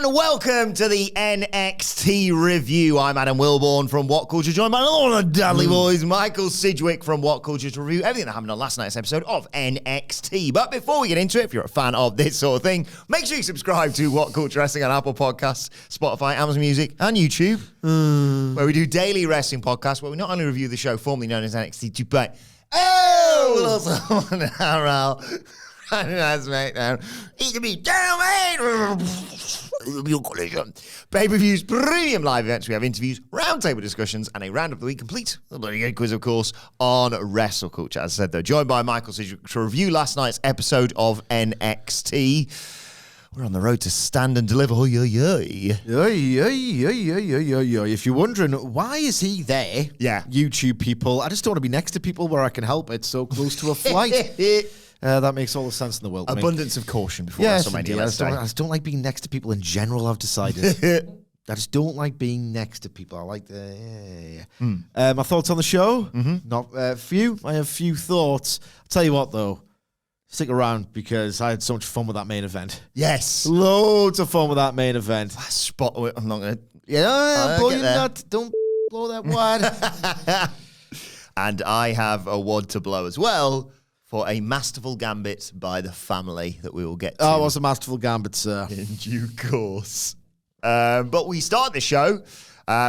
and welcome to the NXT review. I'm Adam Wilbourn from What Culture, joined by all the Dudley boys, Michael Sidgwick from What Culture, to review everything that happened on last night's episode of NXT. But before we get into it, if you're a fan of this sort of thing, make sure you subscribe to What Culture Wrestling on Apple Podcasts, Spotify, Amazon Music, and YouTube, where we do daily wrestling podcasts, where we not only review the show formerly known as NXT 2, but we'll also on our SmackDown. He can be down, pay-per-views, premium live events. We have interviews, roundtable discussions, and a round of the week complete. The bloody good quiz, of course, on Wrestle Culture. As I said, though, joined by Michael Sidgwick to review last night's episode of NXT. We're on the road to stand and deliver. If you're wondering, why is he there? Yeah. YouTube people, I just don't want to be next to people where I can help it so close to a flight. That makes all the sense in the world. Abundance of caution before WrestleMania. WrestleMania. I just don't like being next to people in general, I've decided. I just don't like being next to people. I like the... my thoughts on the show? Not few. I have few thoughts. I'll tell you what, though. Stick around because I had so much fun with that main event. Yes. Loads of fun with that main event. Spot. I'm not going to... Yeah, blow your nut. Don't blow that wad. And I have a wad to blow as well for a masterful gambit by the family that we will get to. Oh, it was a masterful gambit, sir. In due course. But we start the show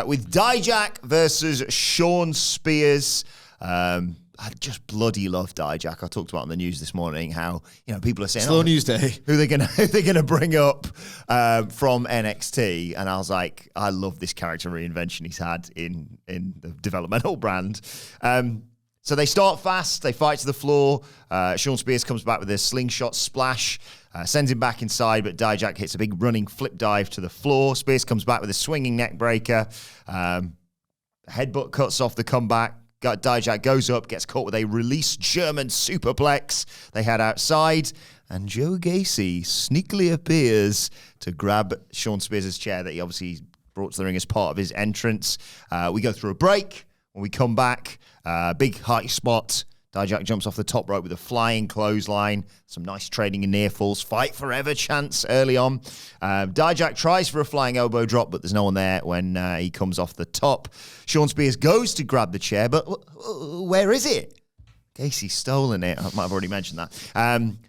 with Dijak versus Sean Spears. I just bloody love Dijak. I talked about on the news this morning how, people are saying, Slow news day. who they're gonna bring up from NXT, and I was like, I love this character reinvention he's had in the developmental brand. So they start fast, they fight to the floor. Sean Spears comes back with a slingshot splash, sends him back inside, but Dijak hits a big running flip dive to the floor. Spears comes back with a swinging neck breaker. Headbutt cuts off the comeback. Dijak goes up, gets caught with a released German superplex. They head outside, and Joe Gacey sneakily appears to grab Sean Spears' chair that he obviously brought to the ring as part of his entrance. We go through a break. When we come back, big high spot. Dijak jumps off the top rope with a flying clothesline. Some nice trading in near falls. Fight forever chance early on. Dijak tries for a flying elbow drop, but there's no one there when he comes off the top. Sean Spears goes to grab the chair, but where is it? Gacey's stolen it. I might have already mentioned that.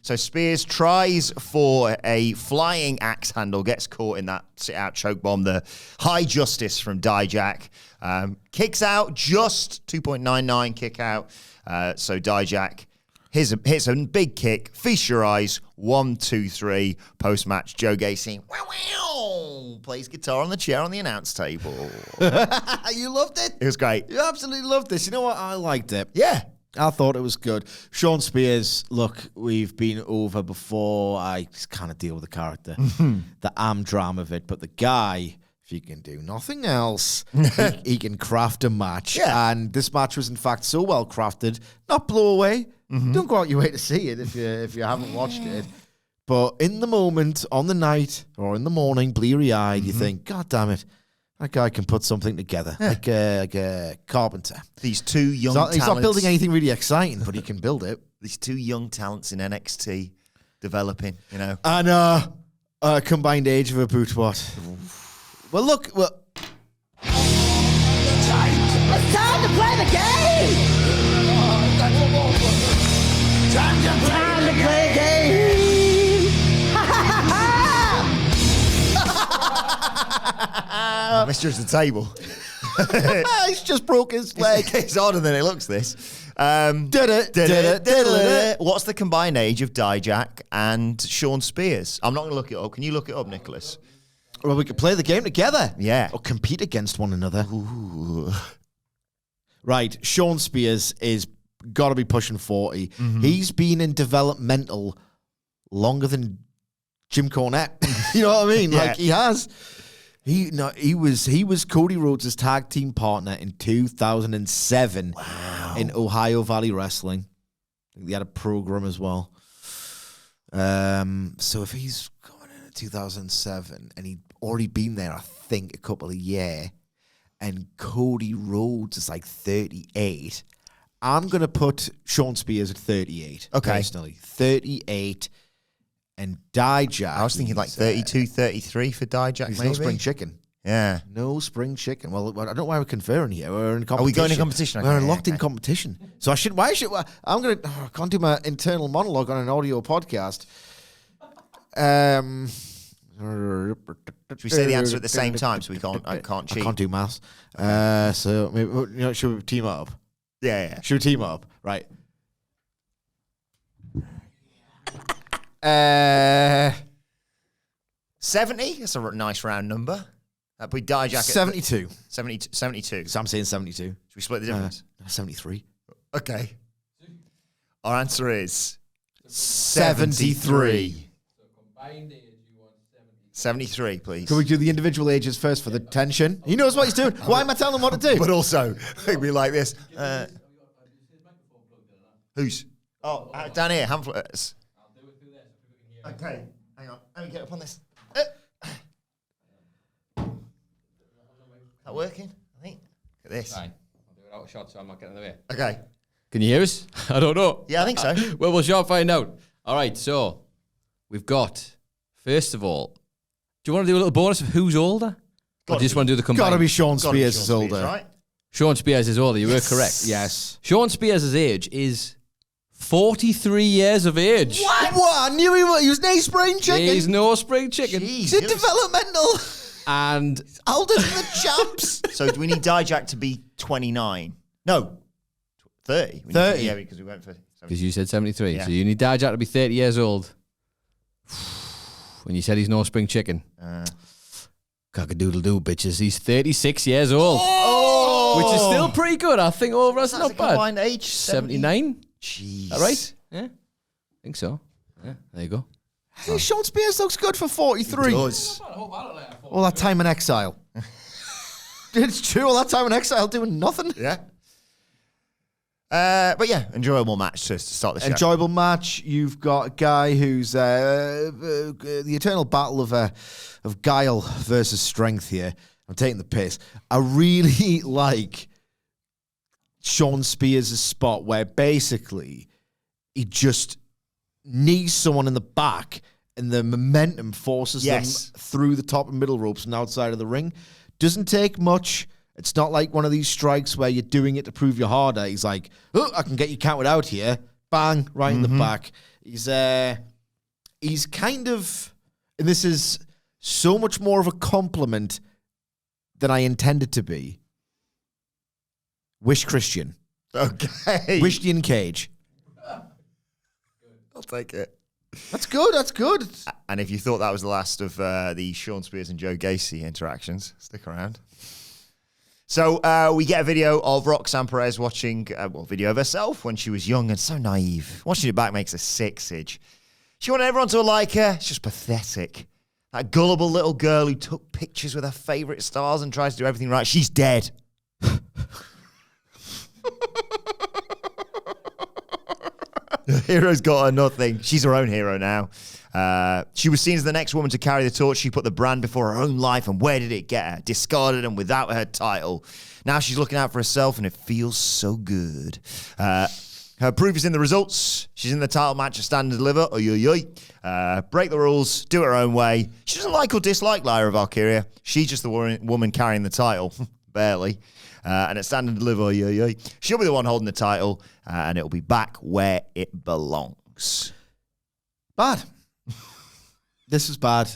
So Spears tries for a flying axe handle, gets caught in that sit-out choke bomb. The high justice from Dijak. Kicks out, just 2.99 kick out. So Dijak hits a big kick. Feast your eyes. 1, 2, 3. Post-match, Joe Gacey plays guitar on the chair on the announce table. You loved it? It was great. You absolutely loved this. You know what? I liked it. Yeah. I thought it was good. Sean Spears, look, we've been over before. I just kind of deal with the character, the drama of it. But the guy, if he can do nothing else, he can craft a match. Yeah. And this match was, in fact, so well crafted. Not blow away. Don't go out your way to see it if you haven't watched it. But in the moment, on the night, or in the morning, bleary-eyed, you think, God damn it. That guy can put something together, like a carpenter. These two young talents. He's not building anything really exciting, but he can build it. These two young talents in NXT developing, And combined age of a boot what? Well, look. It's time to play the game! Time to play the game! Mr. at the table. He's just broke his leg. It's harder than it looks, this. Did it. What's the combined age of Dijak and Sean Spears? I'm not going to look it up. Can you look it up, Nicholas? Well, we could play the game together. Yeah. Or compete against one another. Ooh. Right. Sean Spears is got to be pushing 40. He's been in developmental longer than Jim Cornette. You know what I mean? Yeah. Like, he has. He was Cody Rhodes' tag team partner in 2007 in Ohio Valley Wrestling. I think they had a program as well. So if he's going in 2007 and he'd already been there, I think, a couple of years, and Cody Rhodes is like 38, I'm going to put Sean Spears at 38. Okay. Personally. 38. and Dijak. I was thinking like 32, 33 for Dijak, He's maybe. no spring chicken. Yeah. No spring chicken. Well, I don't know why we're conferring here. We're in competition. Are we going in competition? We're Okay, locked in competition. So I can't do my internal monologue on an audio podcast. Should we say the answer at the same time so I can't cheat? I can't do maths. So maybe, should we team up? Yeah. Should we team up? Right. 70? That's a nice round number. We Dijak at 72. 72. So I'm saying 72. Should we split the difference? 73. Okay. Our answer is 73. 73, please. Can we do the individual ages first for the tension? He knows what he's doing. Why am I telling him what to do? But also, it'd be like this. Who's? Oh, down here, Hamflett's. Okay, hang on. Let me get up on this. That working? I think. Look at this. Fine. I'll do it out of shot so I'm not getting in the way. Okay. Can you hear us? I don't know. Yeah, I think so. Well, we'll sure find out. All right, so we've got, first of all, do you want to do a little bonus of who's older? Or do you just want to do the combined? Gotta be Sean Spears is older. Right? Sean Spears is older. You were correct. Yes. Sean Spears' age is 43 years of age. What? I knew he was no spring chicken. He's no spring chicken. He's developmental. And Older than the champs. So do we need Dijak to be 29? No. 30. 30. Yeah, because we went for... because you said 73. Yeah. So you need Dijak to be 30 years old. When you said he's no spring chicken. Cock-a-doodle-doo, bitches. He's 36 years old. Oh! Which is still pretty good. I think overall that's That's not a bad. combined age. 79? Jeez. All right? Yeah. I think so. Yeah. There you go. Hey, Sean Spears looks good for 43. He does. All that time in exile. It's true. All that time in exile doing nothing. Yeah. But yeah, enjoyable match to start the show. Enjoyable match. You've got a guy who's the eternal battle of guile versus strength here. I'm taking the piss. I really like Sean Spears' spot where basically he just knees someone in the back and the momentum forces them through the top and middle ropes and outside of the ring. Doesn't take much. It's not like one of these strikes where you're doing it to prove you're harder. He's like, oh, I can get you counted out here. Bang, right in the back. He's kind of, and this is so much more of a compliment than I intended to be. Wish Christian. Okay. Christian Cage. I'll take it. That's good. That's good. And if you thought that was the last of the Sean Spears and Joe Gacey interactions, stick around. So we get a video of Roxanne Perez watching, video of herself when she was young and so naive. Watching it back makes her sick, Sidge. She wanted everyone to like her. It's just pathetic. That gullible little girl who took pictures with her favourite stars and tries to do everything right. She's dead. The hero's got her nothing. She's her own hero now. She was seen as the next woman to carry the torch. She put the brand before her own life, and where did it get her? Discarded and without her title. Now she's looking out for herself, and it feels so good. Her proof is in the results. She's in the title match, a stand and deliver. Break the rules, do it her own way. She doesn't like or dislike Lyra Valkyria. She's just the woman carrying the title. Barely. And at stand and deliver, she'll be the one holding the title, and it'll be back where it belongs. Bad. This is bad.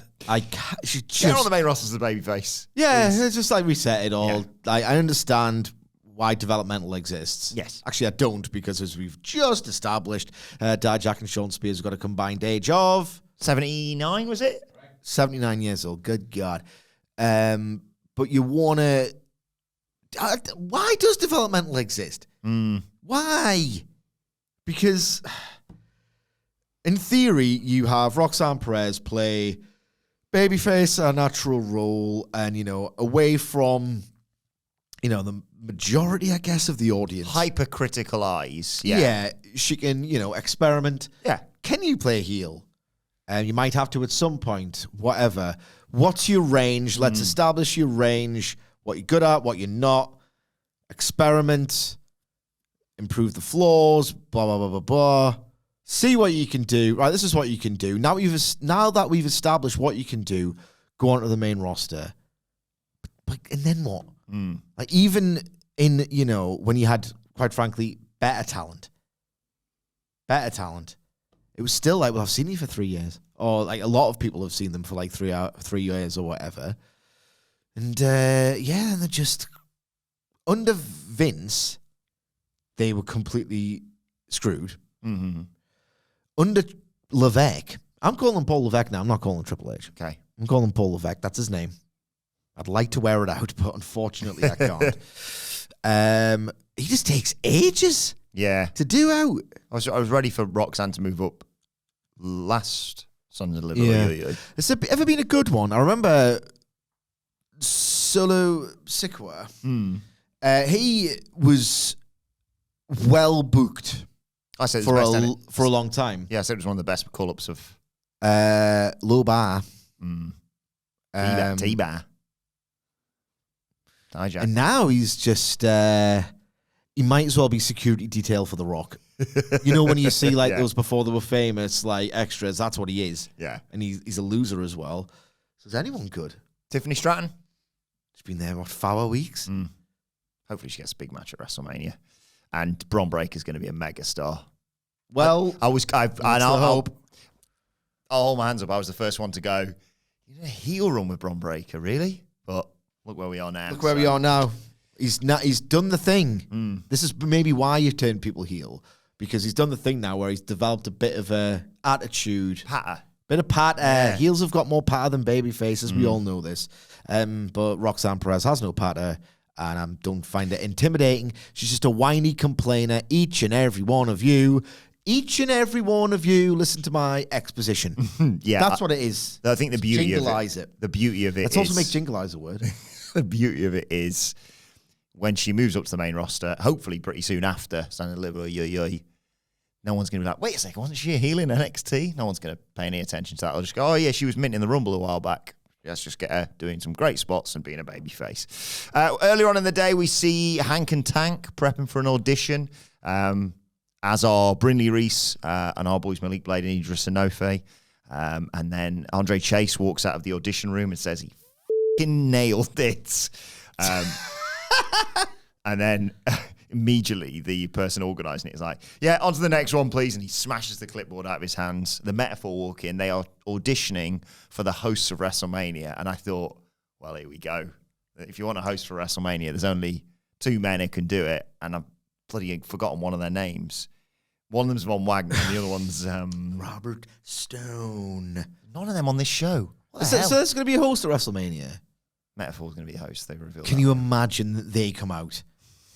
She Get on the main roster as the babyface. Yeah, it's just like reset it all. Yeah. I understand why developmental exists. Yes. Actually, I don't, because as we've just established, Dijak and Sean Spears have got a combined age of 79, was it? 79 years old. Good God. But you want to... why does developmental exist? Why? Because in theory, you have Roxanne Perez play babyface, a natural role, and, away from, the majority, I guess, of the audience. Hypercritical eyes. Yeah, she can, experiment. Yeah. Can you play heel? And you might have to at some point, whatever. What's your range? Let's establish your range, what you're good at, what you're not. Experiment, improve the flaws, blah, blah, blah, blah, blah. See what you can do. Right, this is what you can do. Now that we've established what you can do, go on to the main roster. But and then what? Like, even in, you know, when you had, quite frankly, better talent, it was still like, well, I've seen you for 3 years. Or like a lot of people have seen them for like 3 years or whatever. And yeah, and they're just, under Vince, they were completely screwed. Mm-hmm. Under Levesque, I'm calling Paul Levesque now. I'm not calling Triple H. Okay. I'm calling Paul Levesque. That's his name. I'd like to wear it out, but unfortunately I can't. He just takes ages to do out. I was ready for Roxanne to move up last Sunday delivery. Yeah. It's ever been a good one. I remember Solo Sikoa. He was well booked. I said for a long time. Yeah, I said it was one of the best call-ups of low bar. T-bar. And now he's just he might as well be security detail for The Rock. You know, when you see like those before they were famous, like extras, that's what he is. Yeah. And he's a loser as well. So is anyone good? Tiffany Stratton. She's been there, what, 4 weeks? Hopefully she gets a big match at WrestleMania. And Bron Breakker's going to be a mega star. Well, I'll hold my hands up. I was the first one to go, you did a heel run with Bron Breakker, really? But look where we are now. Look where we are now. He's done the thing. This is maybe why you turn people heel, because he's done the thing now where he's developed a bit of a attitude. Patter. Bit of patter. Yeah. Heels have got more patter than baby faces. We all know this. But Roxanne Perez has no patter, and I don't find it intimidating. She's just a whiny complainer. Each and every one of you listen to my exposition. Yeah. That's what it is. I think the beauty of it. The beauty of it Let's also make jingleize a word. The beauty of it is when she moves up to the main roster, hopefully pretty soon after, standing delivery, no one's going to be like, wait a second, wasn't she a heel in NXT? No one's going to pay any attention to that. They'll just go, oh yeah, she was mint in the Rumble a while back. Let's just get her doing some great spots and being a babyface. Earlier on in the day, we see Hank and Tank prepping for an audition, as are Brindley Reese and our boys Malik Blade and Idris Sanofi. And then Andre Chase walks out of the audition room and says he fucking nailed it. And then immediately the person organising it is like, yeah, on to the next one, please. And he smashes the clipboard out of his hands. The Metaphor walk in. They are auditioning for the hosts of WrestleMania. And I thought, well, here we go. If you want to host for WrestleMania, there's only 2 men who can do it. And I've bloody forgotten one of their names. One of them's Von Wagner and the other one's Robert Stone. None of them on this show. So there's going to be a host at WrestleMania? Metaphor's going to be a host. They revealed. Can you imagine that they come out?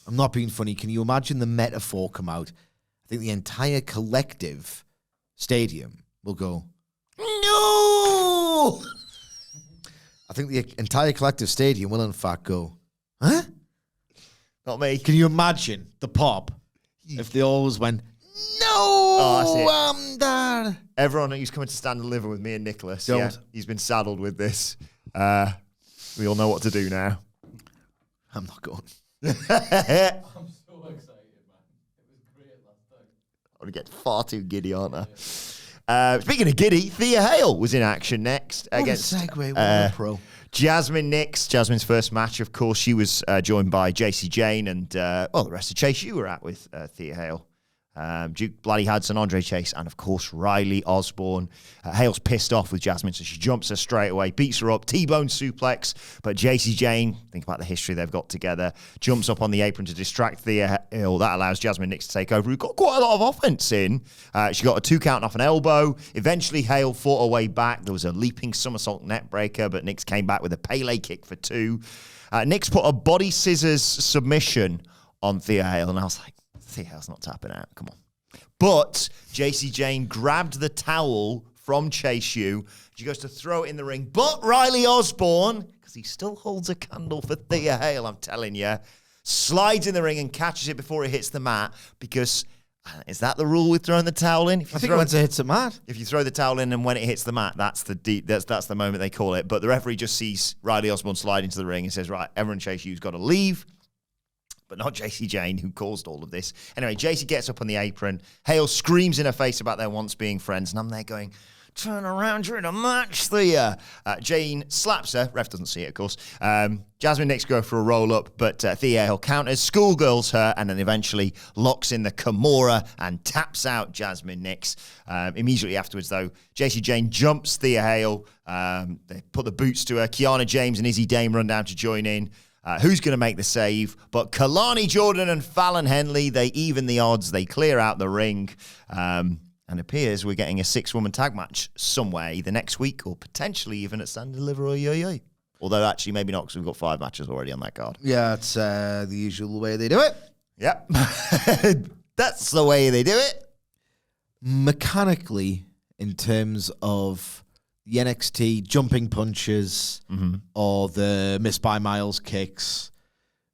I'm not being funny. Can you imagine the Metaphor come out? I think the entire collective stadium will go, no! I think the entire collective stadium will in fact go, huh? Not me. Can you imagine the pop if they always went, no, I'm there. Everyone who's coming to stand and deliver with me and Nicholas, he's been saddled with this. We all know what to do now. I'm not going. I'm so excited, man. It was great last time. I'm going to get far too giddy, aren't I? Speaking of giddy, Thea Hale was in action next against a segue, what a pro. Jasmine Nix. Jasmine's first match, of course. She was joined by Gacey Jane and, the rest of Chase you were at with Thea Hale. Duke Bloody Hudson, Andre Chase, and of course Riley Osborne. Hale's pissed off with Jasmine, so she jumps her straight away, beats her up, T-bone suplex, but Gacey Jane, think about the history they've got together, jumps up on the apron to distract Thea Hale. That allows Jasmine Nix to take over, who got quite a lot of offense in. She got a 2 count off an elbow. Eventually Hale fought her way back. There was a leaping somersault net breaker, but Nix came back with a Pele kick for 2. Nix put a body scissors submission on Thea Hale, and I was like, Thea Hale's not tapping out. Come on. But Gacey Jane grabbed the towel from Chase U. She goes to throw it in the ring. But Riley Osborne, because he still holds a candle for Thea Hale, I'm telling you, slides in the ring and catches it before it hits the mat. Because is that the rule with throwing the towel in? I think once it hits the mat. If you throw the towel in and when it hits the mat, that's the moment they call it. But the referee just sees Riley Osborne slide into the ring and says, right, everyone Chase U's got to leave. but not Gacey Jane, who caused all of this. Anyway, Gacey gets up on the apron. Hale screams in her face about their once being friends, and I'm there going, turn around, you're in a match, Thea. Jane slaps her. Ref doesn't see it, of course. Jasmine Nix go for a roll-up, but Thea Hale counters, schoolgirls her, and then eventually locks in the Kimura and taps out Jasmine Nix. Immediately afterwards, though, Gacey Jane jumps Thea Hale. They put the boots to her. Kiana James and Izzy Dame run down to join in. Who's going to make the save? But Kalani Jordan and Fallon Henley, they even the odds. They clear out the ring. And appears we're getting a 6-woman tag match somewhere, either next week or potentially even at Stand and Deliver or Yo-Yo. Although actually maybe not, because we've got 5 matches already on that card. Yeah, it's the usual way they do it. Yep. That's the way they do it. Mechanically, in terms of the NXT jumping punches or the Miss by Miles kicks,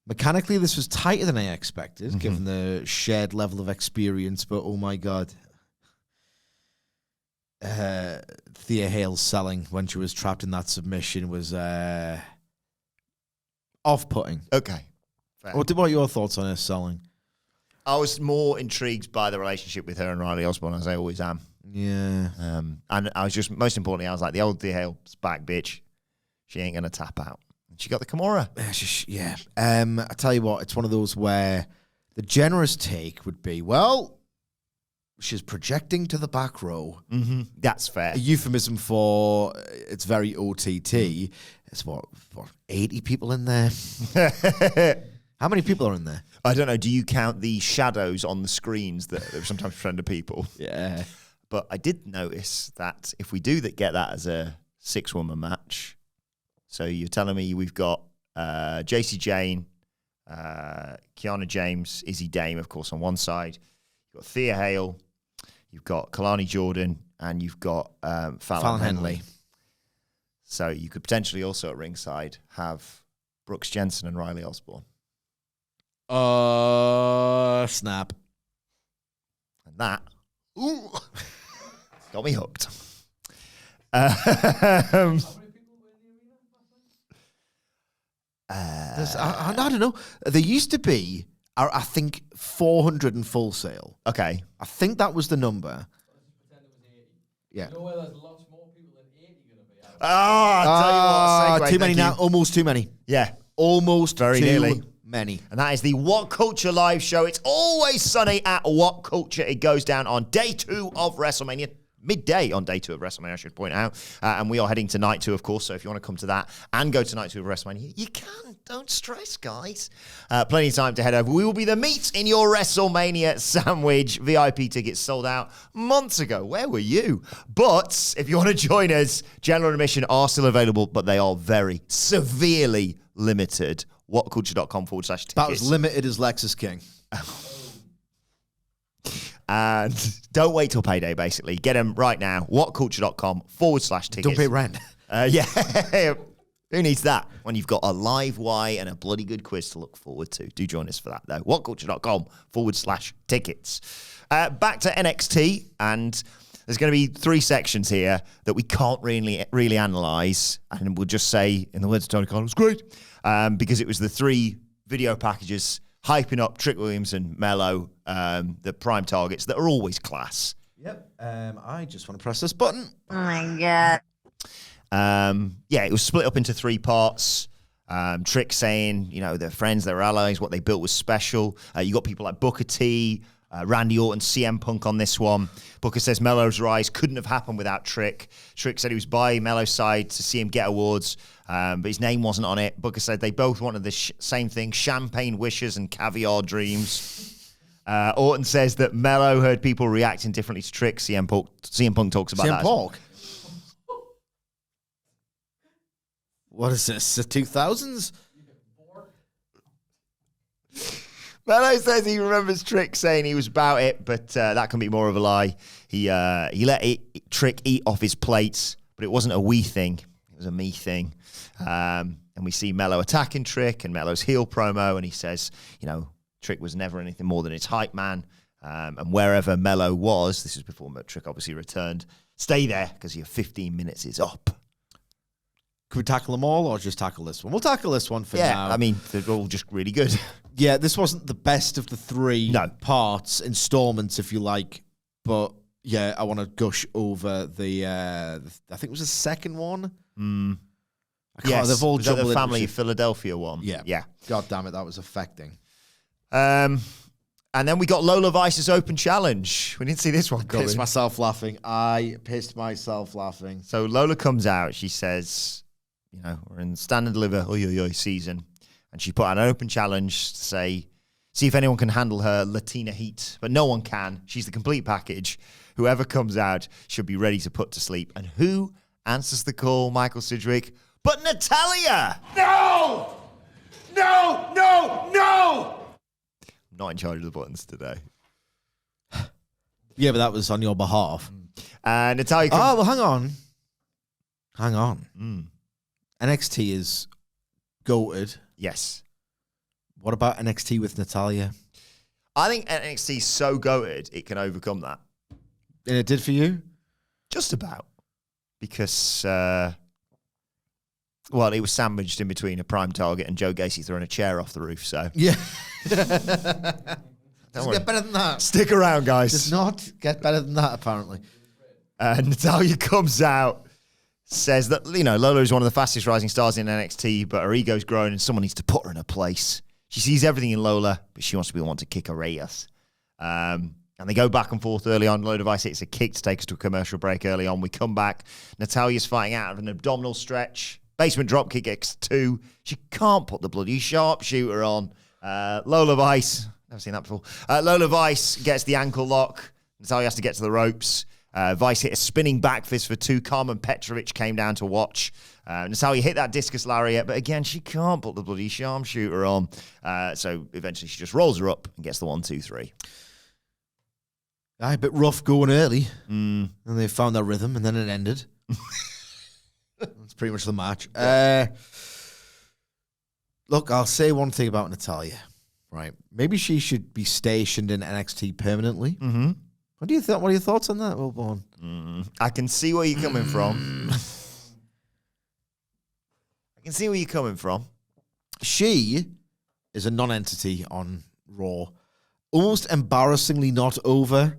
mechanically this was tighter than I expected, given the shared level of experience, but oh my God. Thea Hale's selling when she was trapped in that submission was off-putting. Okay. Fair. What are your thoughts on her selling? I was more intrigued by the relationship with her and Riley Osborne, as I always am. Yeah. And I was just, most importantly, I was like, the old Thea Hale's back, bitch. She ain't going to tap out. And she got the Kimura. Yeah. I tell you what, it's one of those where the generous take would be, well, she's projecting to the back row. That's fair. A euphemism for it's very OTT. It's what 80 people in there? How many people are in there? I don't know. Do you count the shadows on the screens that sometimes friend of people? Yeah. But I did notice that if we do get that as a 6-woman match, so you're telling me we've got Gacey Jane, Kiana James, Izzy Dame, of course, on one side. You've got Thea Hale, you've got Kalani Jordan, and you've got Fallon Henley. So you could potentially also at ringside have Brooks Jensen and Riley Osborne. Snap. And that, got me hooked. I don't know. There used to be, I think, 400 in Full Sail. Okay. I think that was the number. Yeah. You know where there's lots more people than 80 going to be? I'll tell you what. Segue, too many thank now. you. Almost too many. Yeah. Almost Very too nearly. many. And that is the What Culture live show. It's always sunny at What Culture. It goes down on day 2 of WrestleMania. Midday on day 2 of WrestleMania, I should point out. And we are heading to night 2, of course. So if you want to come to that and go to night 2 of WrestleMania, you can. Don't stress, guys. Plenty of time to head over. We will be the meat in your WrestleMania sandwich. VIP tickets sold out months ago. Where were you? But if you want to join us, general admission are still available, but they are very severely limited. Whatculture.com/tickets. About as limited as Lexus King. And don't wait till payday, basically. Get them right now. Whatculture.com/tickets. Don't pay rent. Yeah. Who needs that when you've got a live Y and a bloody good quiz to look forward to? Do join us for that, though. Whatculture.com/tickets. Back to NXT, and there's going to be 3 sections here that we can't really analyze. And we'll just say, in the words of Tony Khan, it was great. Because it was the 3 video packages hyping up Trick Williams and Melo, the prime targets that are always class. Yep. I just want to press this button. Oh my God. Yeah, it was split up into 3 parts. Trick saying, they're friends, they're allies, what they built was special. You got people like Booker T, Randy Orton, CM Punk on this one. Booker says Melo's rise couldn't have happened without Trick. Trick said he was by Melo's side to see him get awards, but his name wasn't on it. Booker said they both wanted the same thing, champagne wishes and caviar dreams. Orton says that Melo heard people reacting differently to Trick. CM Punk talks about that. CM Punk? What is this, the 2000s? Melo says he remembers Trick saying he was about it, but that can be more of a lie. He let Trick eat off his plates, but it wasn't a we thing. It was a me thing. And we see Melo attacking Trick and Melo's heel promo, and he says, Trick was never anything more than his hype man. And wherever Melo was, this is before Trick obviously returned, stay there because your 15 minutes is up. Could we tackle them all or just tackle this one? We'll tackle this one for now. I mean, they're all just really good. Yeah, this wasn't the best of the three parts, installments, if you like. But yeah, I want to gush over the. I think it was the second one. Yes, they've all was that the jumbled Family into- Philadelphia one? Yeah. God damn it, that was affecting. And then we got Lola Vice's Open Challenge. We didn't see this one coming. Pissed myself laughing. I pissed myself laughing. So Lola comes out. She says, you know, we're in Stand and Deliver season. And she put out an open challenge to say, see if anyone can handle her Latina heat. But no one can. She's the complete package. Whoever comes out should be ready to put to sleep. And who answers the call, Michael Sidgwick? But Natalya! No! No! No! No! I'm not in charge of the buttons today. Yeah, but that was on your behalf. Natalya comes... Oh, well, hang on. NXT is goated. Yes. What about NXT with Natalya? I think NXT is so goated, it can overcome that. And it did for you? Just about. Because, well, it was sandwiched in between a prime target and Joe Gacey throwing a chair off the roof, so... Yeah. Don't Does it worry. get better than that? Stick around, guys. Does not get better than that, apparently. Natalya comes out, says that, you know, Lola is one of the fastest rising stars in NXT, but her ego's growing and someone needs to put her in her place. She sees everything in Lola, but she wants to be the one to kick her ass. And they go back and forth early on. Lola Vice hits a kick to take us to a commercial break early on. We come back. Natalya's fighting out of an abdominal stretch. Basement dropkick X2. She can't put the bloody sharpshooter on. Lola Vice, never seen that before. Lola Vice gets the ankle lock. Natalya has to get to the ropes. Vice hit a spinning back fist for two. Carmen Petrovic came down to watch. Natalya hit that discus lariat, but again, she can't put the bloody sharpshooter on. So eventually she just rolls her up and gets the 1, 2, 3. Aye, a bit rough going early. And they found their rhythm, and then it ended. That's pretty much the match. Look, I'll say one thing about Natalya. Right. Maybe she should be stationed in NXT permanently. Mm-hmm. What do you think? What are your thoughts on that, Wilbourn? I can see where you're coming from. I can see where you're coming from. She is a non-entity on Raw. Almost embarrassingly not over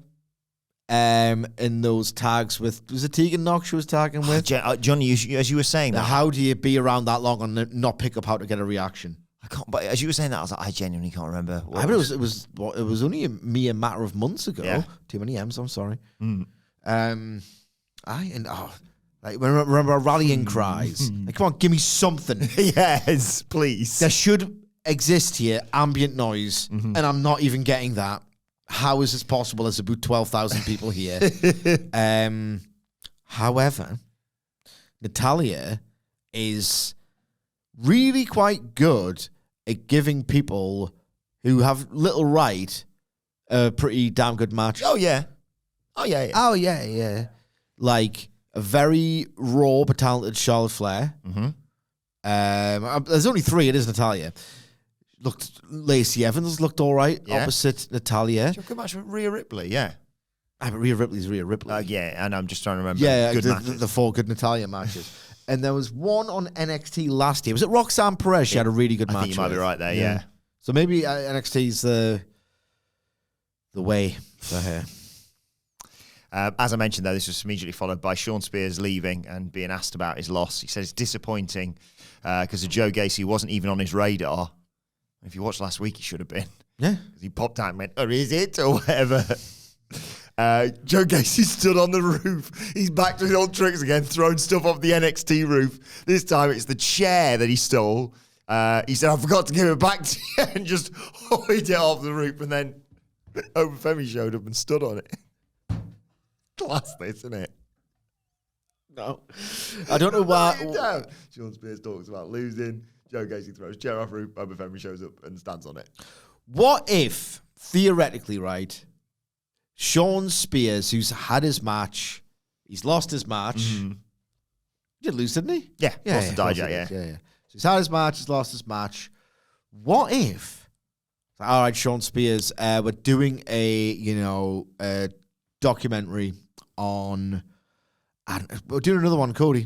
in those tags with... Was it Tegan Knox she was tagging with? Johnny, as you were saying that... How do you be around that long and not pick up how to get a reaction? I can't... But as you were saying that, I was like, I genuinely can't remember. I mean, it was only a mere matter of months ago. Yeah. Too many M's, I'm sorry. Remember our rallying cries. Like, come on, give me something. Yes, please. There should exist here ambient noise, and I'm not even getting that. How is this possible? There's about 12,000 people here. However, Natalya is really quite good at giving people who have little right a pretty damn good match. Oh, yeah. Oh, yeah. Like a very raw but talented Charlotte Flair. There's only three. It is Natalya. Lacey Evans looked all right opposite Natalya. Good match with Rhea Ripley, yeah. But Rhea Ripley's Rhea Ripley. Yeah, and I'm just trying to remember. Yeah, good the matches. 4 good Natalya matches. And there was one on NXT last year. Was it Roxanne Perez? She had a really good match. I think you might be right there, yeah. So maybe NXT's the way for her. As I mentioned, though, this was immediately followed by Sean Spears leaving and being asked about his loss. He said it's disappointing because of Joe Gacey wasn't even on his radar. If you watched last week, he should have been. Yeah. He popped out and went, or is it? Or whatever. Joe Gacey stood on the roof. He's back to his old tricks again, throwing stuff off the NXT roof. This time it's the chair that he stole. He said, I forgot to give it back to you, and just hoid it off the roof. And then Femi showed up and stood on it. Class this, isn't it? No. I don't know why. Sean Spears talks about losing. Joe Gacey throws chair off roof. Femi shows up and stands on it. What if, theoretically, right, Sean Spears, who's had his match, he's lost his match. He did lose, didn't he? Yeah, lost and died, yeah. So he's had his match, he's lost his match. What if, all right, Sean Spears, we're doing a documentary on, we're doing another one on Cody.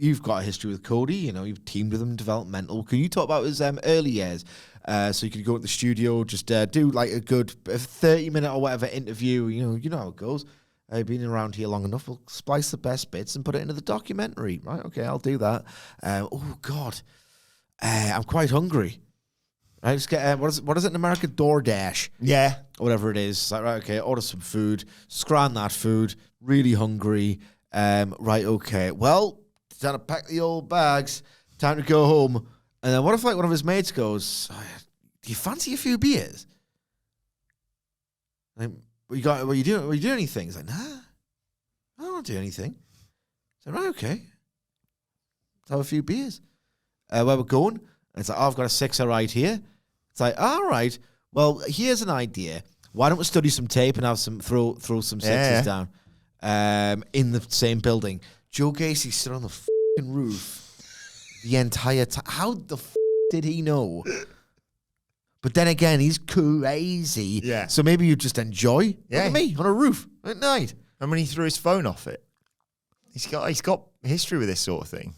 you've got a history with Cody. You know, you've teamed with him developmental. Can you talk about his early years? So you could go to the studio, just do like a good 30-minute or whatever interview. You know how it goes. I've been around here long enough. We'll splice the best bits and put it into the documentary. Right? Okay, I'll do that. Oh God, I'm quite hungry. Right, just get what is it in America? DoorDash. Yeah. Or whatever it is. It's like, right, okay, order some food. Scran that food. Really hungry. Right, okay. Well, time to pack the old bags. Time to go home. And then what if like one of his mates goes, oh, do you fancy a few beers? Like, what you doing? Were you doing anything? He's like, nah, I don't want to do anything. I said, right, okay. Let's have a few beers. Where we're going? And it's like, oh, I've got a sixer right here. It's like, all right. Well, here's an idea. Why don't we study some tape and have some throw some sixes down in the same building? Joe Gacey stood on the fucking roof the entire time. How the did he know? But then again, he's crazy. Yeah. So maybe you just enjoy. Yeah. Look at me on a roof at night. And when he threw his phone off it, he's got history with this sort of thing.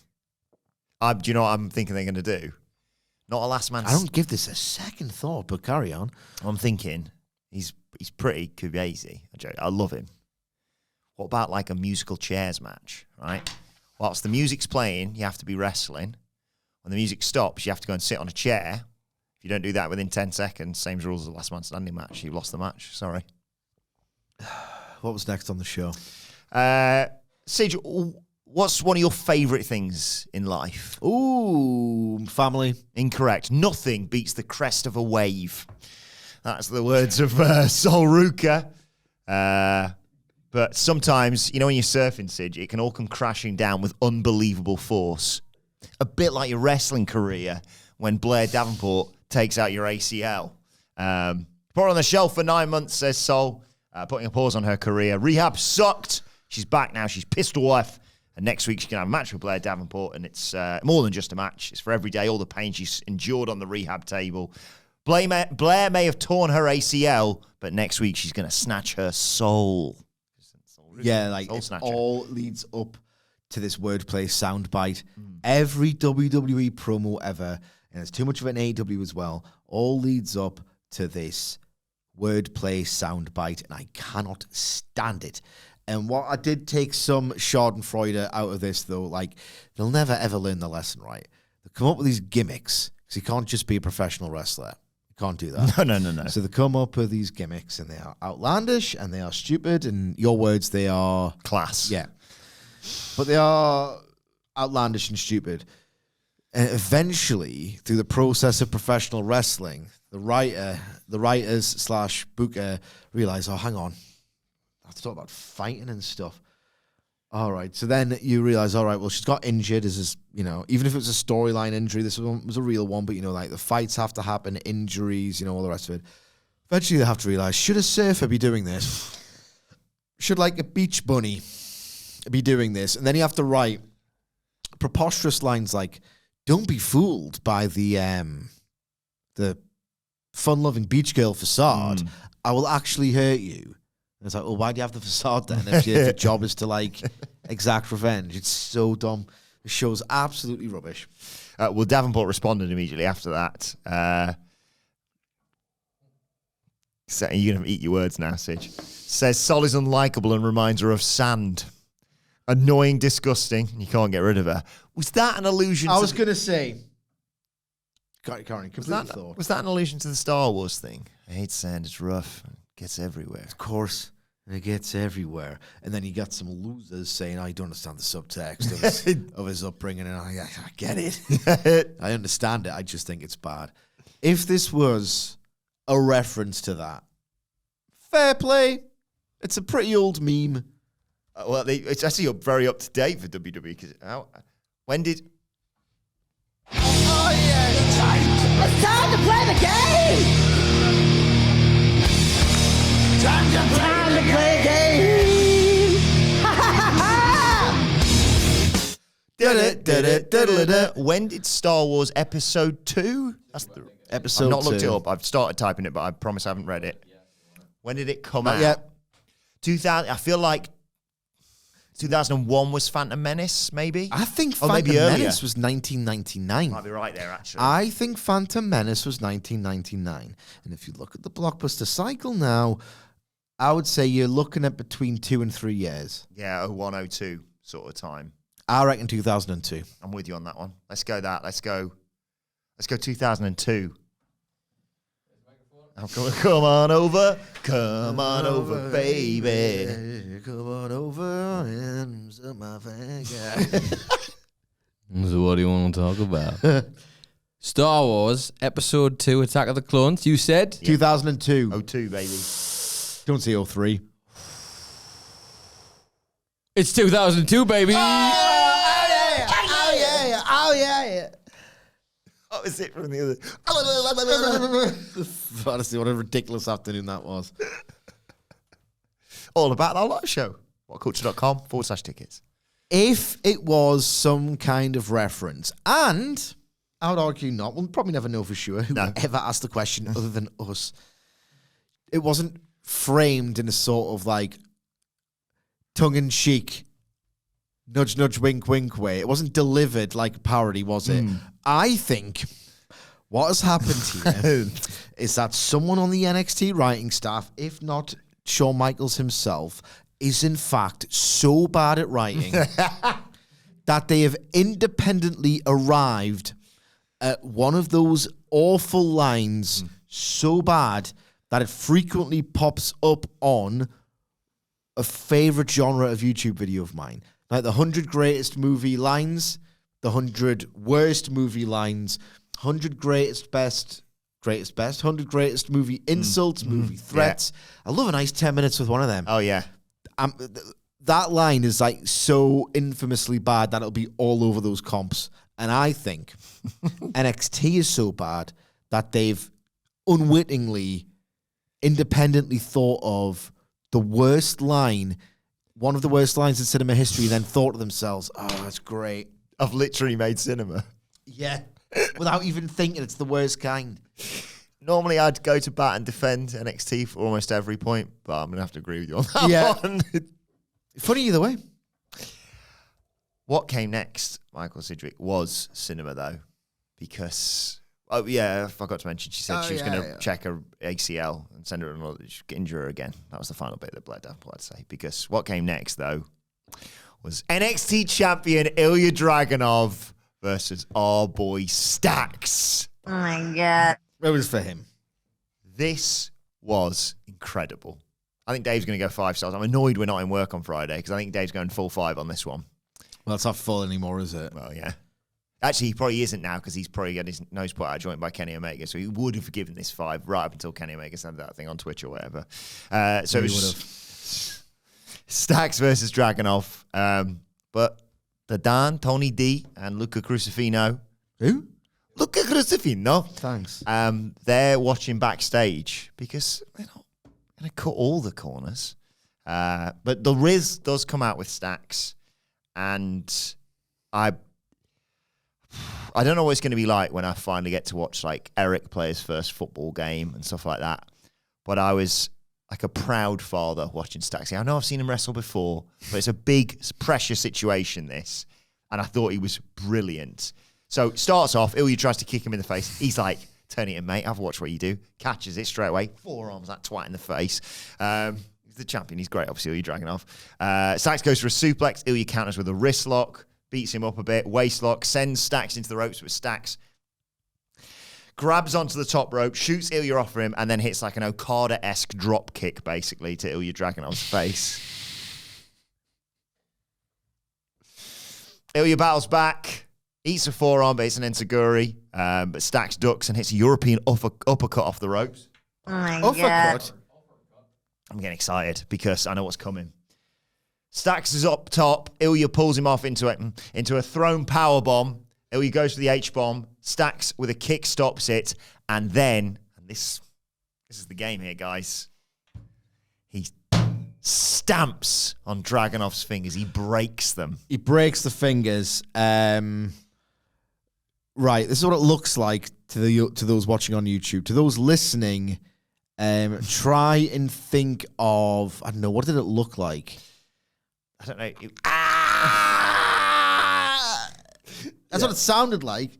Do you know what I'm thinking they're going to do? Not a last man. I don't give this a second thought, but carry on. I'm thinking he's pretty crazy. I love him. What about like a musical chairs match, right? Whilst the music's playing, you have to be wrestling. When the music stops, you have to go and sit on a chair. If you don't do that within 10 seconds, same rules as the last man standing match. You've lost the match. Sorry. What was next on the show? Sage, what's one of your favourite things in life? Ooh, family. Incorrect. Nothing beats the crest of a wave. That's the words of Sol Ruca. But sometimes, when you're surfing, Sige, it can all come crashing down with unbelievable force. A bit like your wrestling career when Blair Davenport takes out your ACL. Put her on the shelf for 9 months, says Sol, putting a pause on her career. Rehab sucked. She's back now. She's pissed off. And next week she's going to have a match with Blair Davenport. And it's more than just a match. It's for every day, all the pain she's endured on the rehab table. Blair may have torn her ACL, but next week she's going to snatch her soul. Yeah, like it all leads up to this wordplay soundbite. Every WWE promo ever, and it's too much of an AEW as well, all leads up to this wordplay soundbite, and I cannot stand it. And what I did take some Schadenfreude out of this, though, like, they'll never, ever learn the lesson right. They come up with these gimmicks, because you can't just be a professional wrestler. You can't do that. No. So they come up with these gimmicks, and they are outlandish, and they are stupid, and your words, they are... class. Yeah. But they are outlandish and stupid. And eventually, through the process of professional wrestling, the writers / booker realize, oh, hang on. I have to talk about fighting and stuff. All right. So then you realize, all right, well, she's got injured. This is, even if it was a storyline injury, this was a real one. But, like the fights have to happen, injuries, all the rest of it. Eventually they have to realize, should a surfer be doing this? Should like a beach bunny be doing this? And then you have to write preposterous lines like, don't be fooled by the fun-loving beach girl facade. I will actually hurt you. And it's like, well, why do you have the facade then if your job is to, like, exact revenge? It's so dumb. The show's absolutely rubbish. Well, Davenport responded immediately after that. So you're going to eat your words now, Sige. Says, Sol is unlikable and reminds her of sand. Annoying, disgusting, and you can't get rid of her. Was that an allusion I was going to say... Karen, was that an allusion to the Star Wars thing? I hate sand, it's rough. It gets everywhere. Of course. It gets everywhere. And then you got some losers saying, I don't understand the subtext of his upbringing. And I get it. I understand it. I just think it's bad. If this was a reference to that, fair play. It's a pretty old meme. Well, it's actually very up to date for WWE. Because when did... Oh, yeah, it's time to play the game! Time to play the game! When did Star Wars Episode 2? That's the Episode I've not 2. looked it up. I've started typing it, but I promise I haven't read it. When did it come out? Not yet. 2000. I feel like 2001 was Phantom Menace, maybe? I think Or Phantom maybe earlier. Menace was 1999. Might be right there, actually. I think Phantom Menace was 1999. And if you look at the blockbuster cycle now, I would say you're looking at between 2 and 3 years. Yeah, 01, 02 sort of time. I reckon 2002. I'm with you on that one. Let's go that. Let's go 2002. Oh, come on over. Come on over, baby. Come on over and suck my finger. So what do you want to talk about? Star Wars Episode 2 Attack of the Clones, you said? 2002. 02, baby. Don't say 03. It's 2002, baby! Oh, yeah. Oh, yeah. What was it from the other? Honestly, what a ridiculous afternoon that was. All about our live show. whatculture.com/tickets. If it was some kind of reference, and I would argue not, we'll probably never know for sure who ever asked the question other than us. It wasn't framed in a sort of like tongue-in-cheek, nudge, nudge, wink, wink way. It wasn't delivered like a parody, was it? I think what has happened here is that someone on the NXT writing staff, if not Shawn Michaels himself, is in fact so bad at writing that they have independently arrived at one of those awful lines so bad that it frequently pops up on a favorite genre of YouTube video of mine. Like the 100 greatest movie lines, the 100 worst movie lines, 100 greatest best, 100 greatest movie insults, movie threats. Yeah. I love a nice 10 minutes with one of them. Oh, yeah. That line is like so infamously bad that it'll be all over those comps. And I think NXT is so bad that they've unwittingly, independently thought of the worst line, one of the worst lines in cinema history, then thought to themselves, oh, that's great. I've literally made cinema. Yeah. Without even thinking it's the worst kind. Normally, I'd go to bat and defend NXT for almost every point, but I'm going to have to agree with you on that one. Funny either way. What came next, Michael Sidgwick, was cinema, though, because, oh, yeah, I forgot to mention, she said she was going to check her ACL and send her another, injure her again. That was the final bit that bled Davenport, I'd say, because what came next, though, was NXT champion Ilja Dragunov versus our boy Stax. Oh, my God. It was for him. This was incredible. I think Dave's going to go 5 stars. I'm annoyed we're not in work on Friday because I think Dave's going full 5 on this one. Well, it's not full anymore, is it? Well, yeah. Actually, he probably isn't now because he's probably got his nose put out of joint by Kenny Omega. So he would have given this 5 right up until Kenny Omega said that thing on Twitch or whatever. So it was Stax versus Dragunov. But the Dan, Tony D, and Luca Crucifino. Who? Luca Crucifino. Thanks. They're watching backstage because they're not going to cut all the corners. But the Riz does come out with Stax. And I don't know what it's going to be like when I finally get to watch like Eric play his first football game and stuff like that. But I was like a proud father watching Stax. I know I've seen him wrestle before, but it's a big pressure situation, this. And I thought he was brilliant. So it starts off, Ilja tries to kick him in the face. He's like, turn it in, mate. I've watched what you do. Catches it straight away. Forearms that twat in the face. He's the champion. He's great, obviously, Ilja Dragunov. Stax goes for a suplex. Ilja counters with a wrist lock. Beats him up a bit. Waist lock. Sends Stax into the ropes with Stax. Grabs onto the top rope. Shoots Ilja off for him. And then hits like an Okada-esque drop kick, basically, to Ilja Dragunov's face. Ilja battles back. Eats a forearm, but it's an enziguri. But Stax ducks and hits a European uppercut off the ropes. Oh, my Uppercut. God. I'm getting excited because I know what's coming. Stax is up top. Ilja pulls him off into a thrown power bomb. Ilja goes for the H-bomb. Stax with a kick stops it. And then, and this is the game here, guys. He stamps on Dragunov's fingers. He breaks them. He breaks the fingers. Right, this is what it looks like to those watching on YouTube. To those listening, try and think of, I don't know, what did it look like? I don't know. That's what it sounded like.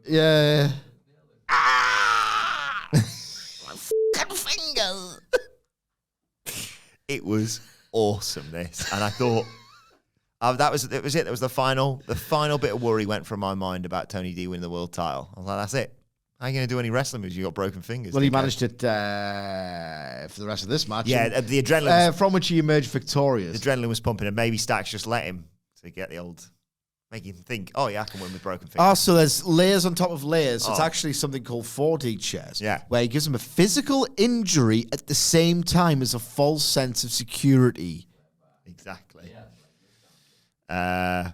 Yeah. My fucking fingers. It was awesome, this. And I thought, that was it. That was the final bit of worry went from my mind about Tony D winning the world title. I was like, that's it. How are you going to do any wrestling moves? You got broken fingers. Well, he managed it for the rest of this match. Yeah, the adrenaline. From which he emerged victorious. The adrenaline was pumping, and maybe Stacks just let him to get the old, make him think, oh yeah, I can win with broken fingers. Oh, so there's layers on top of layers. It's actually something called 4D chess. Yeah. Where he gives him a physical injury at the same time as a false sense of security. Exactly. Come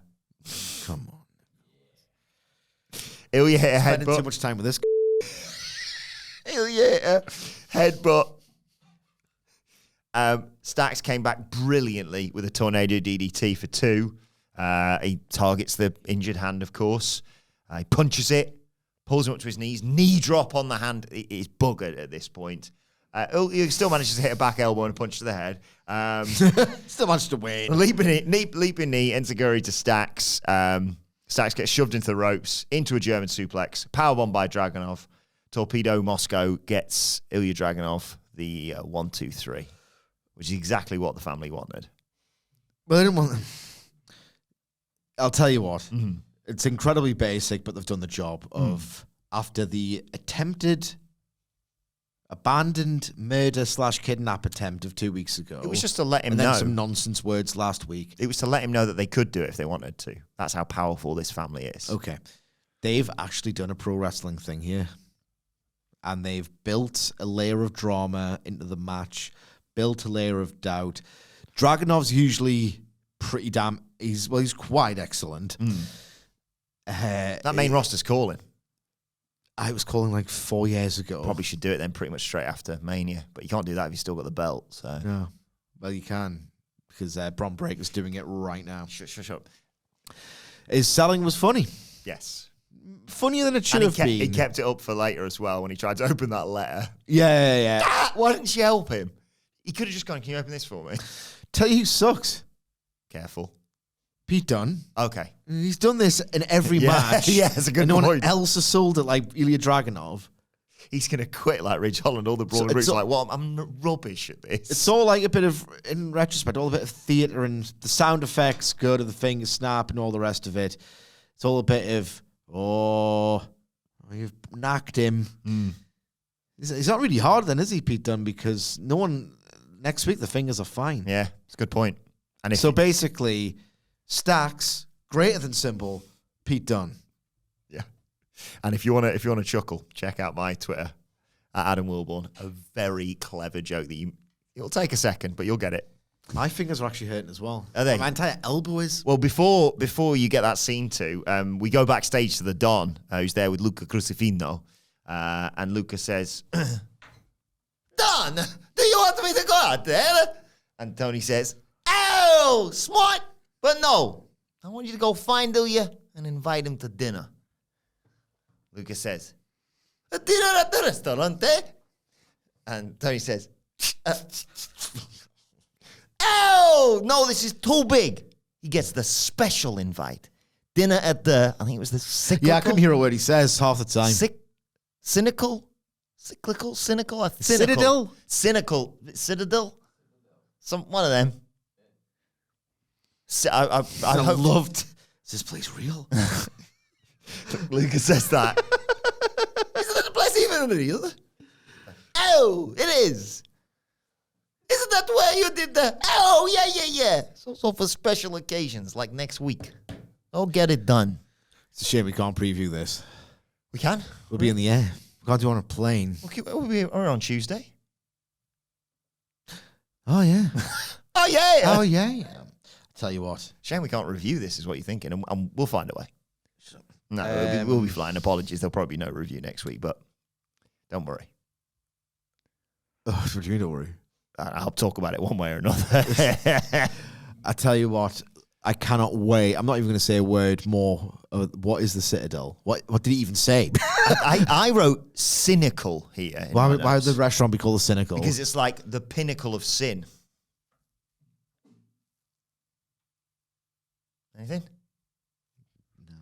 on. Ilja hit a Spending too headbutt. much time with this. Ilja hit a headbutt. Stacks came back brilliantly with a tornado DDT for 2. He targets the injured hand, of course. He punches it, pulls him up to his knees. Knee drop on the hand. He's buggered at this point. He still manages to hit a back elbow and a punch to the head. Still managed to win. Leaping knee, enziguri to Stacks. Stacks gets shoved into the ropes, into a German suplex. Powerbomb by Dragunov. Torpedo Moscow gets Ilja Dragunov the 1-2-3, which is exactly what the family wanted. Well, they didn't want them. I'll tell you what. Mm-hmm. It's incredibly basic, but they've done the job of, after the attempted abandoned murder/kidnap attempt of 2 weeks ago. It was just to let him and know. then some nonsense words last week. It was to let him know that they could do it if they wanted to. That's how powerful this family is. Okay. They've actually done a pro wrestling thing here. And they've built a layer of drama into the match, built a layer of doubt. Dragunov's usually pretty damn... He's quite excellent. That main roster's calling. I was calling like 4 years ago. Probably should do it then pretty much straight after Mania. But you can't do that if you've still got the belt. So no. Well, you can. Because Bron Breakker's doing it right now. Shut up. His selling was funny. Yes. Funnier than it should have been. He kept it up for later as well when he tried to open that letter. Yeah. Why didn't you help him? He could have just gone, can you open this for me? Tell you who sucks. Careful. Pete Dunne. Okay. He's done this in every match. Yeah, it's a good point. No point. one else has sold it like Ilja Dragunov. He's going to quit like Ridge Holland. All the Brawl and Briggs like, well, I'm rubbish at this. It's all like a bit of, in retrospect, all a bit of theatre and the sound effects good, and the fingers snap and all the rest of it. It's all a bit of, you've knocked him. He's not really hard then, is he, Pete Dunne? Because next week the fingers are fine. Yeah, it's a good point. And so basically, Stacks, greater than simple, Pete Dunne. Yeah. And if you want to chuckle, check out my Twitter at Adam Wilbourn. A very clever joke that it'll take a second, but you'll get it. My fingers are actually hurting as well. Are they? My entire elbow is. Well, before you get that scene we go backstage to the Don, who's there with Luca Crucifino, and Luca says, Don, do you want me to go out there? And Tony says, oh, smart, but no. I want you to go find Ilja and invite him to dinner. Luca says, a dinner at the restaurant, eh? And Tony says, oh, no, this is too big. He gets the special invite. Dinner at I think it was the cyclical. Yeah, I couldn't hear a word he says half the time. Cynical? Citadel? Citadel? One of them. I loved. Is this place real? Lucas says that. Isn't the place even real? Oh, it is. Isn't that where you did the... Oh, yeah. So for special occasions, like next week. I'll get it done. It's a shame we can't preview this. We can? We'll be in the air. We can't do it on a plane. We're on Tuesday. Oh, yeah. Oh, yeah. Oh, yeah. I'll tell you what. Shame we can't review this, is what you're thinking, and we'll find a way. No, we'll be flying. Apologies. There'll probably be no review next week, but don't worry. Oh, what do you mean, don't worry? I'll talk about it one way or another. I tell you what, I cannot wait. I'm not even going to say a word more. What is the Citadel? What did he even say? I wrote cynical here. Why would the restaurant be called the Cynical? Because it's like the pinnacle of sin. Anything? No.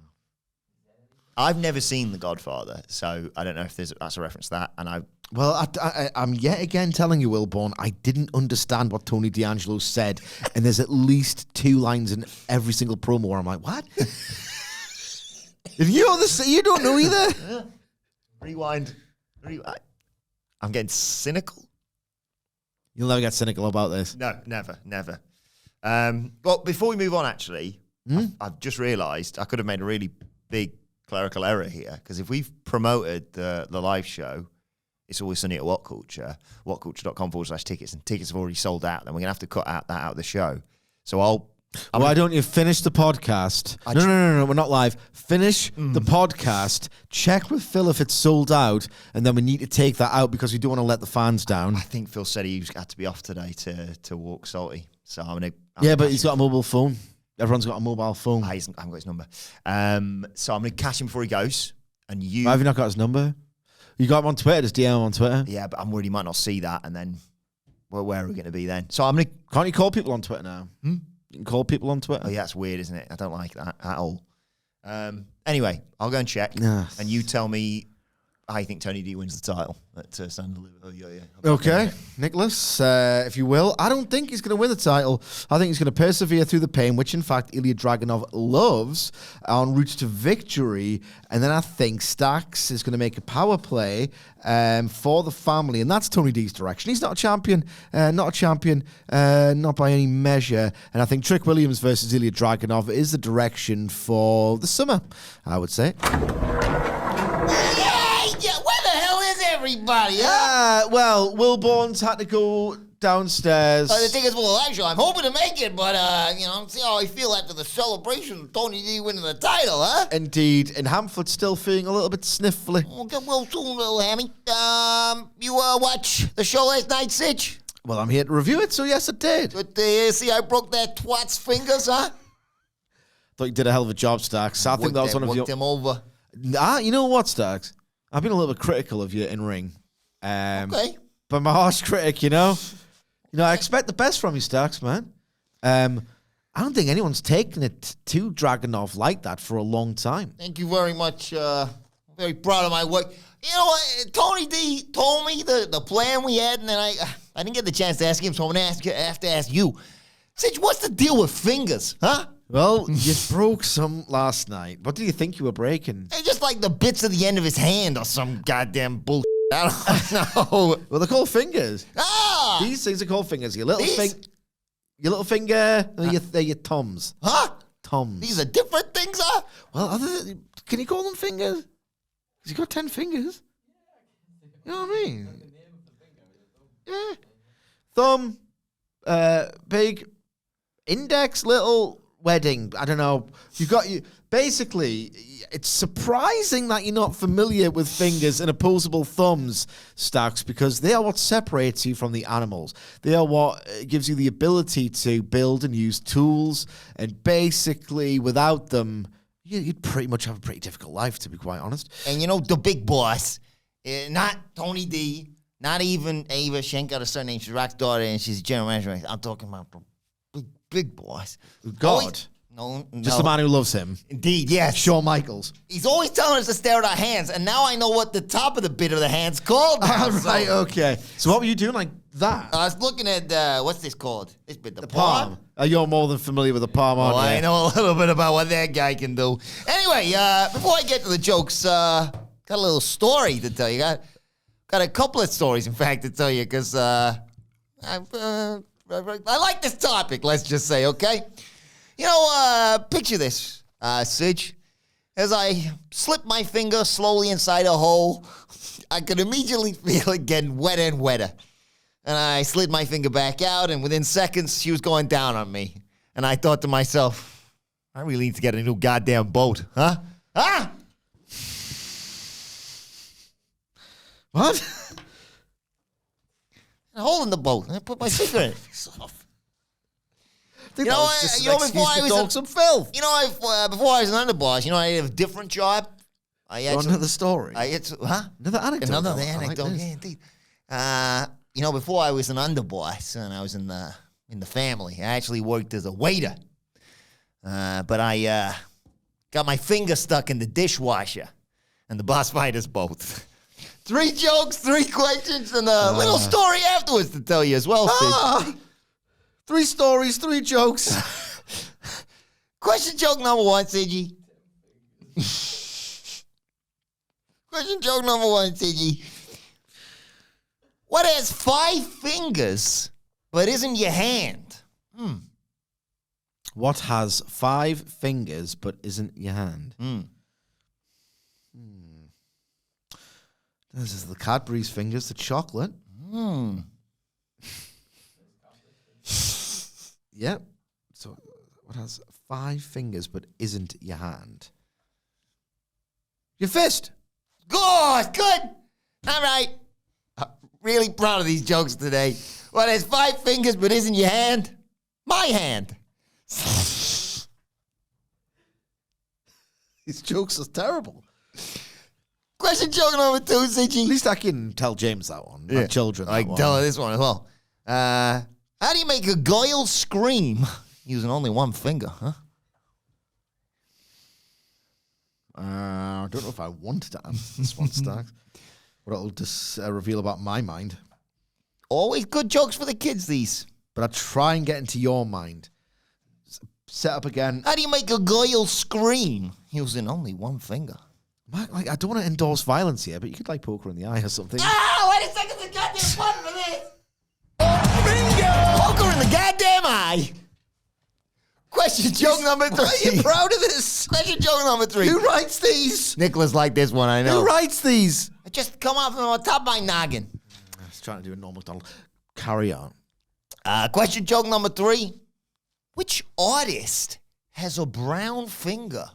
I've never seen The Godfather, so I don't know if that's a reference to that. And I'm yet again telling you, Wilbourn, I didn't understand what Tony D'Angelo said, and there's at least 2 lines in every single promo where I'm like, what? You don't know either? Rewind. I'm getting cynical. You'll never get cynical about this. No, never. But before we move on, actually, I've just realised I could have made a really big clerical error here, because if we've promoted the live show, It's Always Sunny at What Culture, whatculture.com/tickets, and tickets have already sold out, then we're going to have to cut that out of the show. So why don't you finish the podcast? No, we're not live. Finish the podcast, check with Phil if it's sold out, and then we need to take that out because we don't want to let the fans down. I think Phil said he had to be off today to walk Salty. So I'm going to... Yeah, but he's got a mobile phone. Everyone's got a mobile phone. I haven't got his number. So I'm going to catch him before he goes. And you... Why have you not got his number? You got him on Twitter, just DM him on Twitter. Yeah, but I'm worried he might not see that, and then... Well, where are we going to be then? So I'm going to... Can't you call people on Twitter now? You can call people on Twitter. Oh, yeah, that's weird, isn't it? I don't like that at all. Anyway, I'll go and check. And you tell me how you think Tony D wins the title at Stand and Deliver. Oh, yeah. Okay, Nicholas, if you will. I don't think he's going to win the title. I think he's going to persevere through the pain, which, in fact, Ilja Dragunov loves, en route to victory. And then I think Stax is going to make a power play for the family, and that's Tony D's direction. He's not a champion, not by any measure. And I think Trick Williams versus Ilja Dragunov is the direction for the summer, I would say. Everybody, huh? Well, Wilbourn's had to go downstairs. The tickets for the live show. I'm hoping to make it, but, see how I feel after the celebration of Tony D winning the title, huh? Indeed. And Hamford's still feeling a little bit sniffly. Okay, well, soon, little Hammy. You watch the show last night, Sitch? Well, I'm here to review it, so yes, I did. But see, I broke that twat's fingers, huh? Thought you did a hell of a job, Stax. I think that was one of your... Worked him over. You know what, Stax? I've been a little bit critical of you in ring. Okay. But my harsh critic, you know, I expect the best from you, Stax, man. I don't think anyone's taken it to Dragunov like that for a long time. Thank you very much. I'm very proud of my work. You know what? Tony D told me the plan we had, and then I didn't get the chance to ask him, so I'm going to have to ask you. Sitch, what's the deal with fingers, huh? Well, you broke some last night. What do you think you were breaking? Hey, just like the bits of the end of his hand or some goddamn bullshit. I don't know. Well, they're called fingers. Ah! These things are called fingers. Your little finger, they're your thumbs. Huh? Thumbs. These are different things, huh? Well, can you call them fingers? Because you got 10 fingers. You know what I mean? Yeah. Thumb, big, index, little... Wedding, I don't know. Basically, it's surprising that you're not familiar with fingers and opposable thumbs, Stax, because they are what separates you from the animals. They are what gives you the ability to build and use tools, and basically, without them, you'd pretty much have a pretty difficult life, to be quite honest. And the big boss, not Tony D, not even Ava. She ain't got a surname. She's Rock's daughter, and she's a general manager. I'm talking about big boss. God. No. Just the man who loves him. Indeed, yes. Shawn Michaels. He's always telling us to stare at our hands, and now I know what the top of the bit of the hand's called now. Right, okay. So what were you doing like that? I was looking at, what's this called? This bit, the palm. You're more than familiar with the palm, aren't you? I know a little bit about what that guy can do. Anyway, before I get to the jokes, got a little story to tell you. Got a couple of stories, in fact, to tell you, because I like this topic, let's just say, okay? Picture this, Sidge. As I slip my finger slowly inside a hole, I could immediately feel it getting wetter and wetter. And I slid my finger back out, and within seconds, she was going down on me. And I thought to myself, I really need to get a new goddamn boat, huh? Huh? What? A hole in the boat. And I put my finger in it. Soft. Before I was some filth. Before I was an underboss, I had a different job. Another story. Another anecdote. Another anecdote. Yeah, indeed. Before I was an underboss and I was in the family, I actually worked as a waiter. but I got my finger stuck in the dishwasher, and the boss fight us both. 3 jokes, 3 questions, and a little story afterwards to tell you as well, Sid. 3 stories, 3 jokes. Question joke number 1, Sidgy. Question joke number 1, Sidgy. What has 5 fingers but isn't your hand? What has 5 fingers but isn't your hand? This is the Cadbury's fingers, the chocolate. Yep. So what has 5 fingers but isn't your hand? Your fist. Good. All right. Really proud of these jokes today. What has 5 fingers but isn't your hand? My hand. These jokes are terrible. Question joke number 2, At Sidgy. least I can tell James that one. Yeah. Children that I one. can tell her this one as well. How do you make a girl scream using only 1 finger, huh? I don't know if I wanted to answer this one, Stacks. What it'll just reveal about my mind. Always good jokes for the kids, these. But I try and get into your mind. Set up again. How do you make a girl scream using only 1 finger? Like, I don't want to endorse violence here, but you could like poke her in the eye or something. Ah, wait a second, the goddamn button for this. Bingo! Poke her in the goddamn eye. Question joke number 3. Are you proud of this? Question joke number 3. Who writes these? Nicholas liked this one, I know. Who writes these? It just come off on top of my noggin. I was trying to do a normal Donald. Carry on. Question joke number 3. Which artist has a brown finger?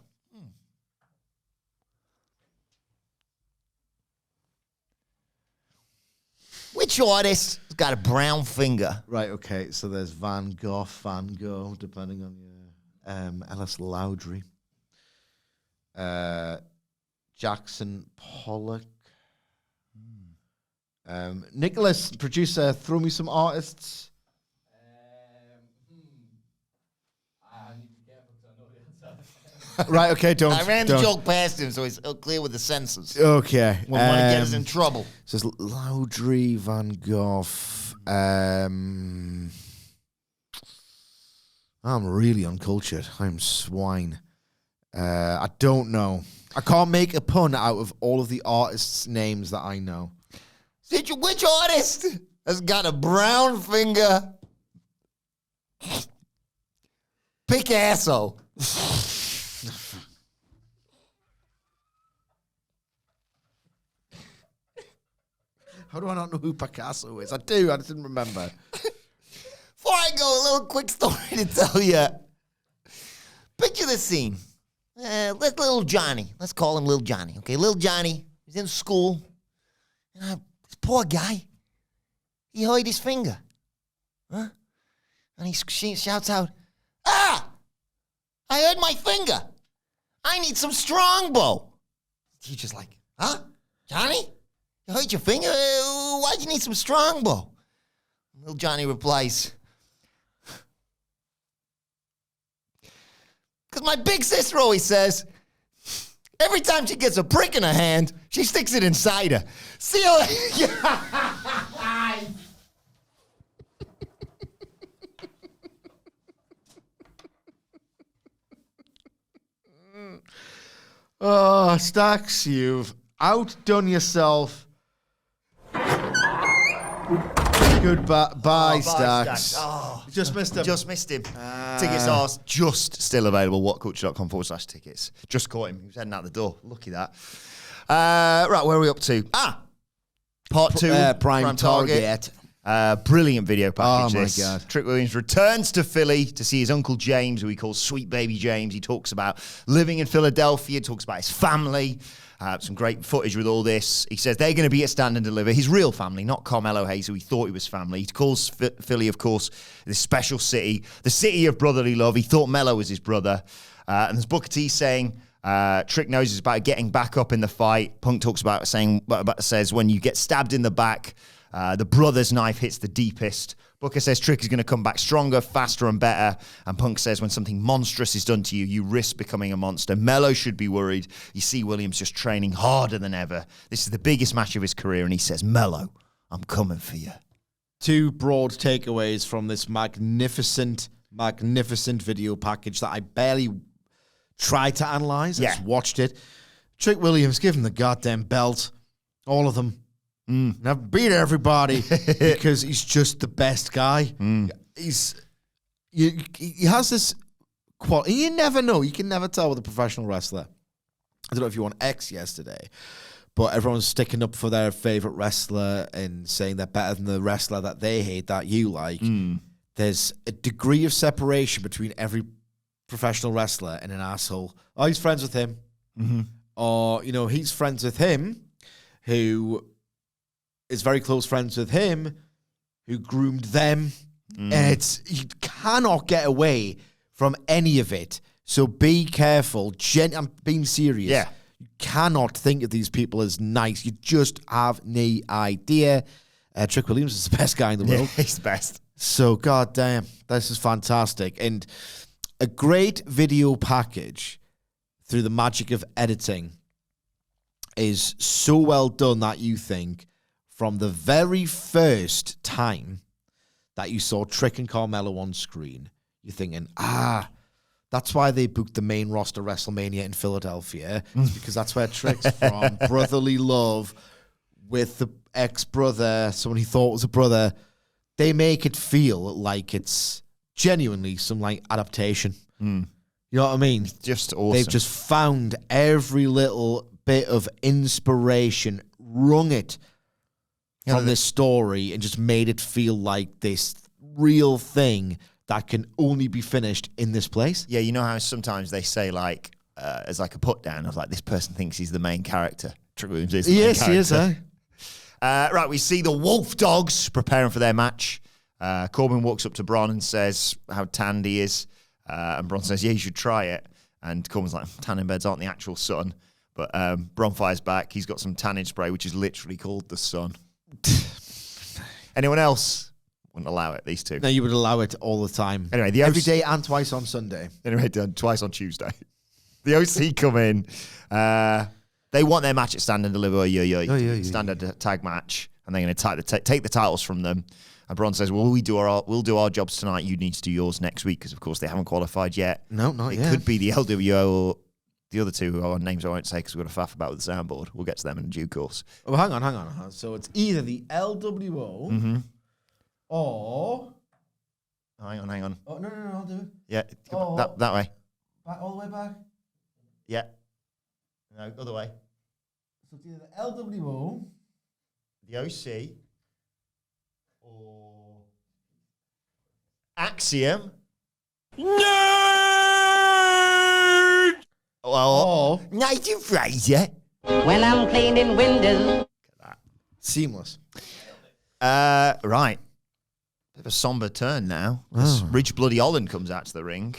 Which artist has got a brown finger? Right, okay. So there's Van Gogh, depending on your Ellis Lowdry. Jackson Pollock. Nicholas, producer, throw me some artists. Right, okay, don't. I ran the joke past him, so he's clear with the senses. Okay. Wouldn't want to get us in trouble. So it's Lowdry, Van Gogh. I'm really uncultured. I'm swine. I don't know. I can't make a pun out of all of the artists' names that I know. Which artist has got a brown finger? Picasso. How do I not know who Picasso is? I do. I just didn't remember. Before I go, a little quick story to tell you. Picture this scene. Let little Johnny. Let's call him little Johnny. Okay, little Johnny. He's in school. This poor guy. He hurt his finger. Huh? And he shouts out, "Ah! I hurt my finger. I need some Strongbow." Teacher's like, "Huh? Johnny? You hurt your finger? Why'd you need some Strongbow?" Little Johnny replies, "Because my big sister always says, every time she gets a prick in her hand, she sticks it inside her. See you later." Oh, Stacks, you've outdone yourself. Goodbye, Stacks. Oh, Just missed him. just missed him. Tickets are just still available. whatculture.com/tickets. Just caught him. He was heading out the door. Lucky that. Right, where are we up to? Part 2. Prime Target. Brilliant video package. Oh, my this. God. Trick Williams returns to Philly to see his Uncle James, who he calls Sweet Baby James. He talks about living in Philadelphia, talks about his family. Some great footage with all this. He says they're going to be at Stand and Deliver. His real family, not Carmelo Hayes, who he thought he was family. He calls Philly, of course, this special city, the city of brotherly love. He thought Melo was his brother. And there's Booker T saying, Trick knows it's about getting back up in the fight. Punk talks says when you get stabbed in the back, the brother's knife hits the deepest. Booker says Trick is going to come back stronger, faster, and better. And Punk says when something monstrous is done to you, you risk becoming a monster. Melo should be worried. You see Williams just training harder than ever. This is the biggest match of his career. And he says, Melo, I'm coming for you. 2 broad takeaways from this magnificent video package that I barely tried to analyze. I just watched it. Trick Williams, give him the goddamn belt. All of them. Now beat everybody because he's just the best guy. He has this quality. You never know. You can never tell with a professional wrestler. I don't know if you were on X yesterday, but everyone's sticking up for their favorite wrestler and saying they're better than the wrestler that they hate that you like. There's a degree of separation between every professional wrestler and an asshole. Oh, he's friends with him. Or, he's friends with him who is very close friends with him who groomed them. And you cannot get away from any of it. So be careful. I'm being serious. Yeah. You cannot think of these people as nice. You just have no idea. Trick Williams is the best guy in the world. He's the best. So, goddamn, this is fantastic. And a great video package through the magic of editing is so well done that you think from the very first time that you saw Trick and Carmelo on screen, you're thinking, that's why they booked the main roster WrestleMania in Philadelphia. It's because that's where Trick's from. Brotherly love with the ex-brother, someone he thought was a brother. They make it feel like it's genuinely some adaptation. You know what I mean? Just awesome. They've just found every little bit of inspiration, wrung it from this story, and just made it feel like this real thing that can only be finished in this place. Yeah, you know how sometimes they say as a put down of this person thinks he's the main character. Trick Williams is the main character. He is, Right, we see the Wolf Dogs preparing for their match. Corbin walks up to Bron and says how tanned he is. And Bron says, yeah, you should try it. And Corbin's like, tanning beds aren't the actual sun. But Bron fires back. He's got some tanning spray, which is literally called the sun. Anyone else wouldn't allow it, these two. No, you would allow it all the time. Anyway, every day and twice on Sunday. Anyway, done twice on Tuesday. The OC come in. They want their match at Stand and Deliver, standard tag match, and they're going to take the titles from them. And Bron says, "Well, we'll do our jobs tonight. You need to do yours next week because, of course, they haven't qualified yet. No, not yet. It could be the LWO or the other two who are names I won't say because we've got a faff about with the soundboard. We'll get to them in due course. Oh, hang on. So it's either the LWO or... Hang on. Oh, no, I'll do it. Yeah, that way. Back, all the way back? Yeah. No, other way. So it's either the LWO... The OC... or... Axiom... Nerd! Well, Nigel Fraser. When I'm cleaning windows. Seamless. Right. Bit of a somber turn now. Ridge Bloody Holland comes out to the ring.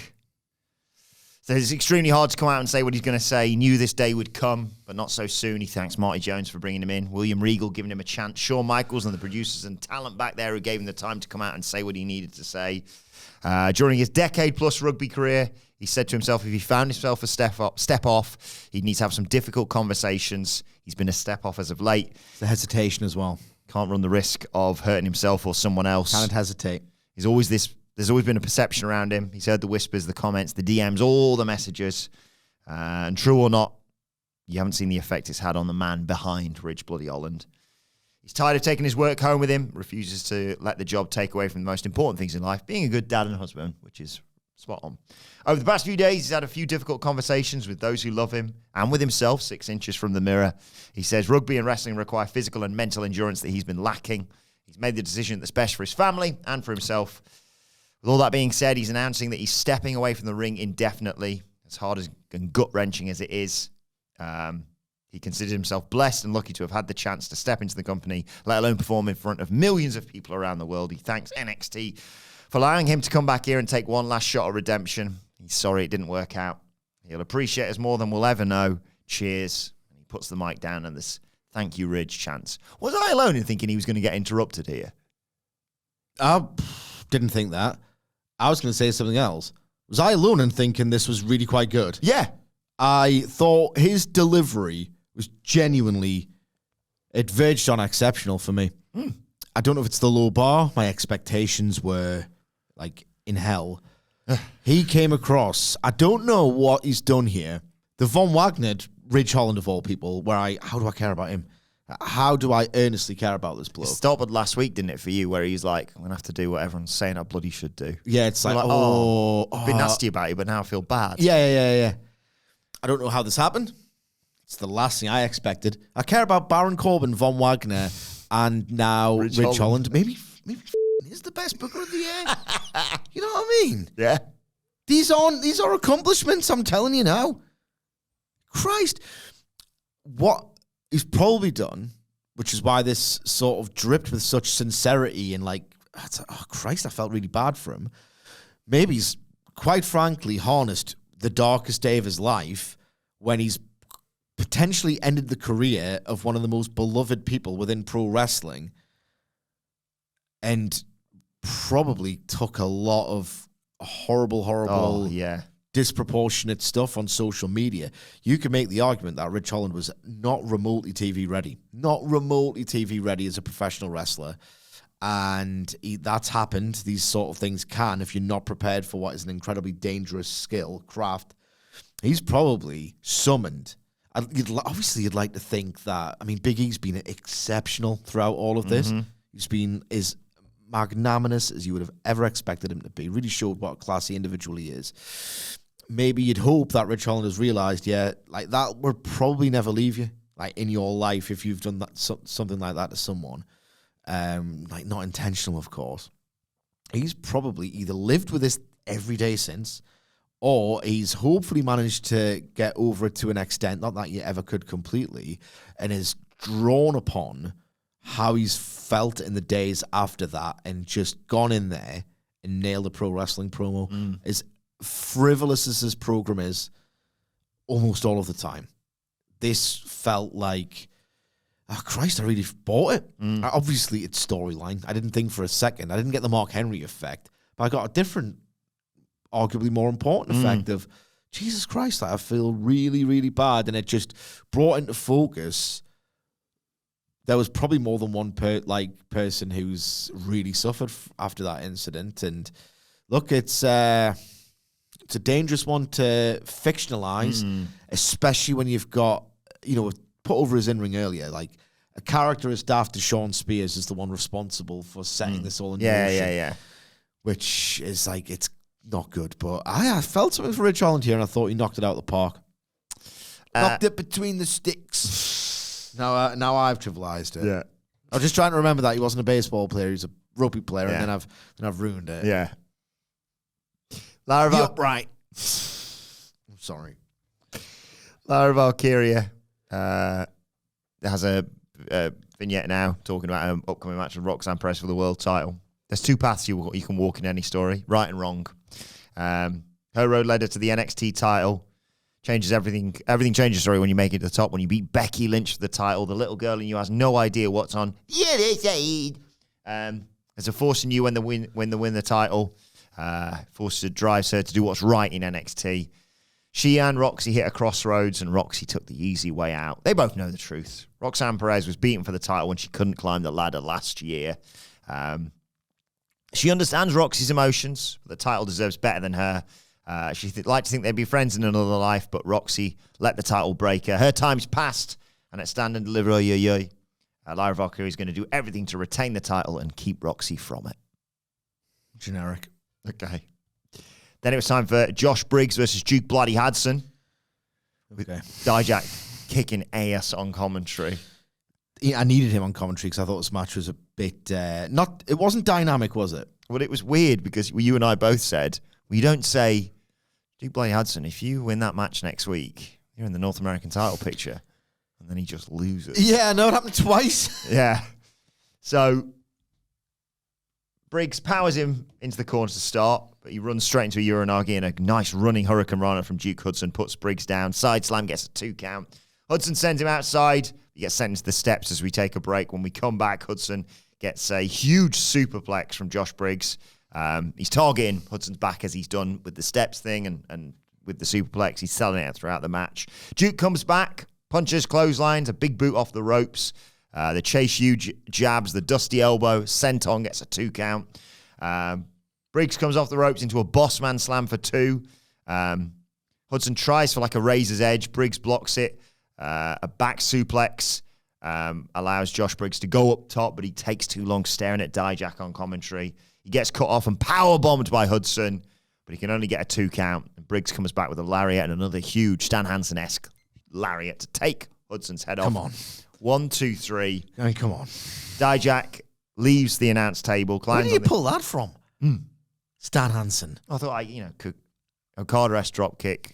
So it's extremely hard to come out and say what he's going to say. He knew this day would come, but not so soon. He thanks Marty Jones for bringing him in. William Regal giving him a chance. Shawn Michaels and the producers and talent back there who gave him the time to come out and say what he needed to say. During his decade-plus rugby career, he said to himself if he found himself a step off, he'd need to have some difficult conversations. He's been a step off as of late. It's a hesitation as well. Can't run the risk of hurting himself or someone else. Can't hesitate. There's always been a perception around him. He's heard the whispers, the comments, the DMs, all the messages. And true or not, you haven't seen the effect it's had on the man behind Ridge Bloody Holland. He's tired of taking his work home with him, refuses to let the job take away from the most important things in life, being a good dad and husband, which is spot on. Over the past few days, he's had a few difficult conversations with those who love him and with himself, 6 inches from the mirror. He says rugby and wrestling require physical and mental endurance that he's been lacking. He's made the decision that's best for his family and for himself. With all that being said, he's announcing that he's stepping away from the ring indefinitely, as hard and gut-wrenching as it is. He considers himself blessed and lucky to have had the chance to step into the company, let alone perform in front of millions of people around the world. He thanks NXT for allowing him to come back here and take one last shot at redemption. He's sorry it didn't work out. He'll appreciate us more than we'll ever know. Cheers. And he puts the mic down and this thank you, Ridge chants. Was I alone in thinking he was going to get interrupted here? I didn't think that. I was going to say something else. Was I alone in thinking this was really quite good? Yeah. I thought his delivery was genuinely, it verged on exceptional for me. I don't know if it's the low bar. My expectations were like in hell. He came across, I don't know what he's done here. The Von Wagner, Ridge Holland of all people, how do I care about him? How do I earnestly care about this bloke? It started last week, didn't it, for you, where he's like, I'm going to have to do what everyone's saying I bloody should do. Yeah, it's like, I've been nasty about you, but now I feel bad. Yeah. I don't know how this happened. It's the last thing I expected. I care about Baron Corbin, Von Wagner, and now Ridge Holland. Maybe he's the best booker of the year. You know what I mean? Yeah. These are accomplishments, I'm telling you now. Christ. What he's probably done, which is why this sort of dripped with such sincerity and like, oh Christ, I felt really bad for him. Maybe he's, quite frankly, harnessed the darkest day of his life when he's potentially ended the career of one of the most beloved people within pro wrestling and probably took a lot of horrible, disproportionate stuff on social media. You can make the argument that Ridge Holland was not remotely TV ready as a professional wrestler. And that's happened. These sort of things can, if you're not prepared for what is an incredibly dangerous skill, craft. He's probably summoned. Obviously, you'd like to think that, Big E's been exceptional throughout all of this. He's been as magnanimous as you would have ever expected him to be. Really showed what a classy individual he is. Maybe you'd hope that Ridge Holland has realized, like that would probably never leave you, like in your life, if you've done that something like that to someone. Like not intentional, of course. He's probably either lived with this every day since, or he's hopefully managed to get over it to an extent, not that you ever could completely, and is drawn upon how he's felt in the days after that and just gone in there and nailed a pro wrestling promo. As frivolous as this program is, almost all of the time, this felt like, oh, Christ, I really bought it. Obviously, it's storyline. I didn't think for a second. I didn't get the Mark Henry effect, but I got a different, arguably more important effect of, Jesus Christ, I feel really, really bad. And it just brought into focus, there was probably more than one person who's really suffered after that incident. And look, it's a dangerous one to fictionalize, especially when you've got, put over his in-ring earlier, like a character as daft as Sean Spears is the one responsible for setting this all in motion. Yeah. Which is like, it's not good, but I felt something for Ridge Holland here, and I thought he knocked it out of the park. Knocked it between the sticks. Now I've trivialized it. Yeah. I was just trying to remember that he wasn't a baseball player; he's a rugby player, and then I've ruined it. Yeah. Lara upright. I'm sorry. Lara Valkyria has a vignette now talking about an upcoming match with Roxanne Perez for the world title. There's two paths you can walk in any story, right and wrong. Her road led her to the NXT title. Changes everything. Everything changes, sorry, when you make it to the top. When you beat Becky Lynch for the title, the little girl in you has no idea what's on the other side. There's a forcing you when they win the title. Drives her to do what's right in NXT. She and Roxy hit a crossroads, and Roxy took the easy way out. They both know the truth. Roxanne Perez was beaten for the title when she couldn't climb the ladder last year. She understands Roxy's emotions. But the title deserves better than her. She'd like to think they'd be friends in another life, but Roxy let the title break her. Her time's passed, and at Stand and Deliver, Lara Valkyria is going to do everything to retain the title and keep Roxy from it. Generic. Okay. Then it was time for Josh Briggs versus Duke Bloody Hudson. With Dijak kicking ass on commentary. I needed him on commentary because I thought this match was a bit it wasn't dynamic, was it? Well, it was weird because you and I both said, well, you don't say, Duke Bloody Hudson, if you win that match next week, you're in the North American title picture. And then he just loses. Yeah, no, it happened twice. Yeah. So Briggs powers him into the corner to start, but he runs straight into a Uranagi, and a nice running Hurricane Rana from Duke Hudson puts Briggs down. Side slam, gets a 2 count. Hudson sends him outside. He gets sent into the steps as we take a break. When we come back, Hudson gets a huge superplex from Josh Briggs. He's targeting Hudson's back as he's done with the steps thing and with the superplex. He's selling it throughout the match. Duke comes back, punches, clotheslines, a big boot off the ropes. The chase huge jabs, the dusty elbow. Senton gets a 2 count. Briggs comes off the ropes into a boss man slam for 2. Hudson tries for like a razor's edge. Briggs blocks it. A back suplex allows Josh Briggs to go up top, but he takes too long staring at Dijak on commentary. He gets cut off and power bombed by Hudson, but he can only get a 2 count. And Briggs comes back with a lariat and another huge Stan Hansen-esque lariat to take Hudson's head off. Come on. 1, 2, 3. I mean, come on. Dijak leaves the announce table. Where Climbs did you on the... pull that from? Stan Hansen. I thought, Okada S drop kick.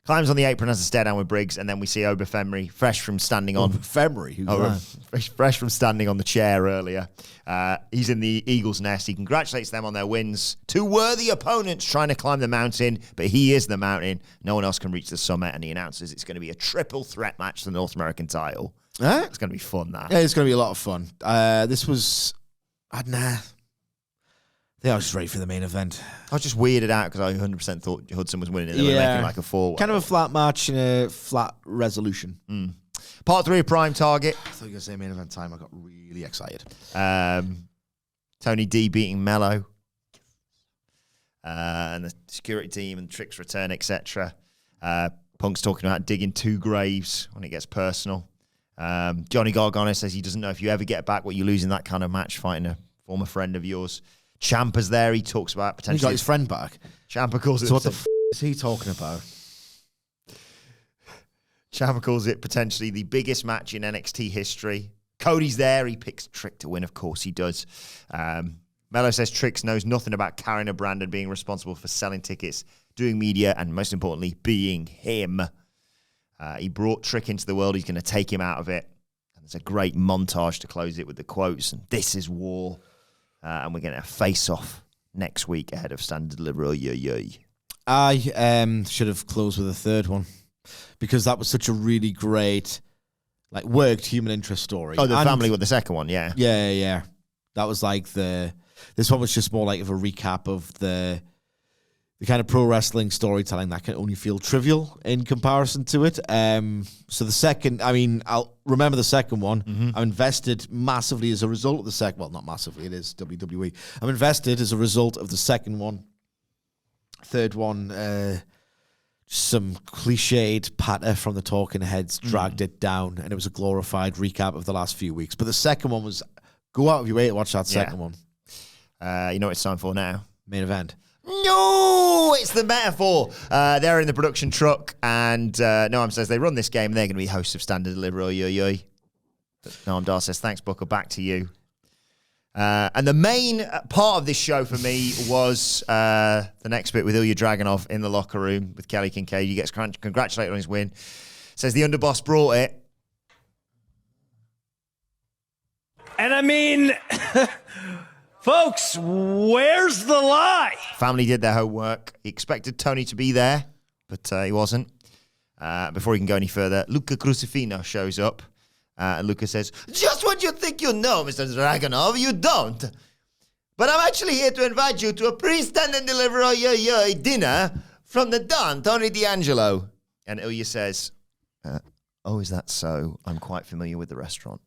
Climbs on the apron, has a stare down with Briggs, and then we see Obafemi fresh from standing on... Obafemi? Who's that? Fresh from standing on the chair earlier. He's in the Eagle's nest. He congratulates them on their wins. 2 worthy opponents trying to climb the mountain, but he is the mountain. No one else can reach the summit, and he announces it's going to be a triple threat match for the North American title. It's going to be fun, that. Yeah, it's going to be a lot of fun. This was... I think I was just ready for the main event. I was just weirded out because I 100% thought Hudson was winning it. They were making like a 4. Kind of a flat match and a flat resolution. Part 3 of Prime Target. I thought you were going to say main event time. I got really excited. Tony D beating Melo. And the security team and Trick's return, etc. Punk's talking about digging 2 graves when it gets personal. Johnny Gargano says he doesn't know if you ever get back what you lose in that kind of match fighting a former friend of yours. Ciampa's there. He talks about potentially... He got his friend back. Ciampa calls it... So what the is he talking about? Ciampa calls it potentially the biggest match in NXT history. Cody's there. He picks Trick to win. Of course he does. Melo says Trix knows nothing about carrying a brand and being responsible for selling tickets, doing media, and most importantly, being him. He brought Trick into the world. He's going to take him out of it. And there's a great montage to close it with the quotes. And this is war. And we're going to face off next week ahead of Standard Delivery. I should have closed with a third one because that was such a really great, like, worked human interest story. Oh, the family with the second one, yeah. Yeah. That was like this one was just more like of a recap of the kind of pro wrestling storytelling that can only feel trivial in comparison to it. So the second, I'll remember the second one. I'm invested massively as a result of the second. Well, not massively, it is WWE. I'm invested as a result of the second one. Third one, some cliched patter from the Talking Heads dragged it down, and it was a glorified recap of the last few weeks. But the second one was, go out of your way to watch that second one. You know what it's time for now? Main event. No, it's the metaphor. They're in the production truck, and Noam says they run this game, and they're going to be hosts of Standard Delivery. Noam Dar says, thanks, Booker, back to you. And the main part of this show for me was the next bit with Ilja Dragunov in the locker room with Kelly Kincaid. He gets congratulated on his win. Says the underboss brought it. And I mean... Folks, where's the lie? Family did their homework. He expected Tony to be there, but he wasn't. Before he can go any further, Luca Crucifino shows up. And Luca says, just what you think you know, Mr. Dragunov, you don't. But I'm actually here to invite you to a pre-Standard Delivery dinner from the Don, Tony D'Angelo. And Ilja says, oh, is that so? I'm quite familiar with the restaurant.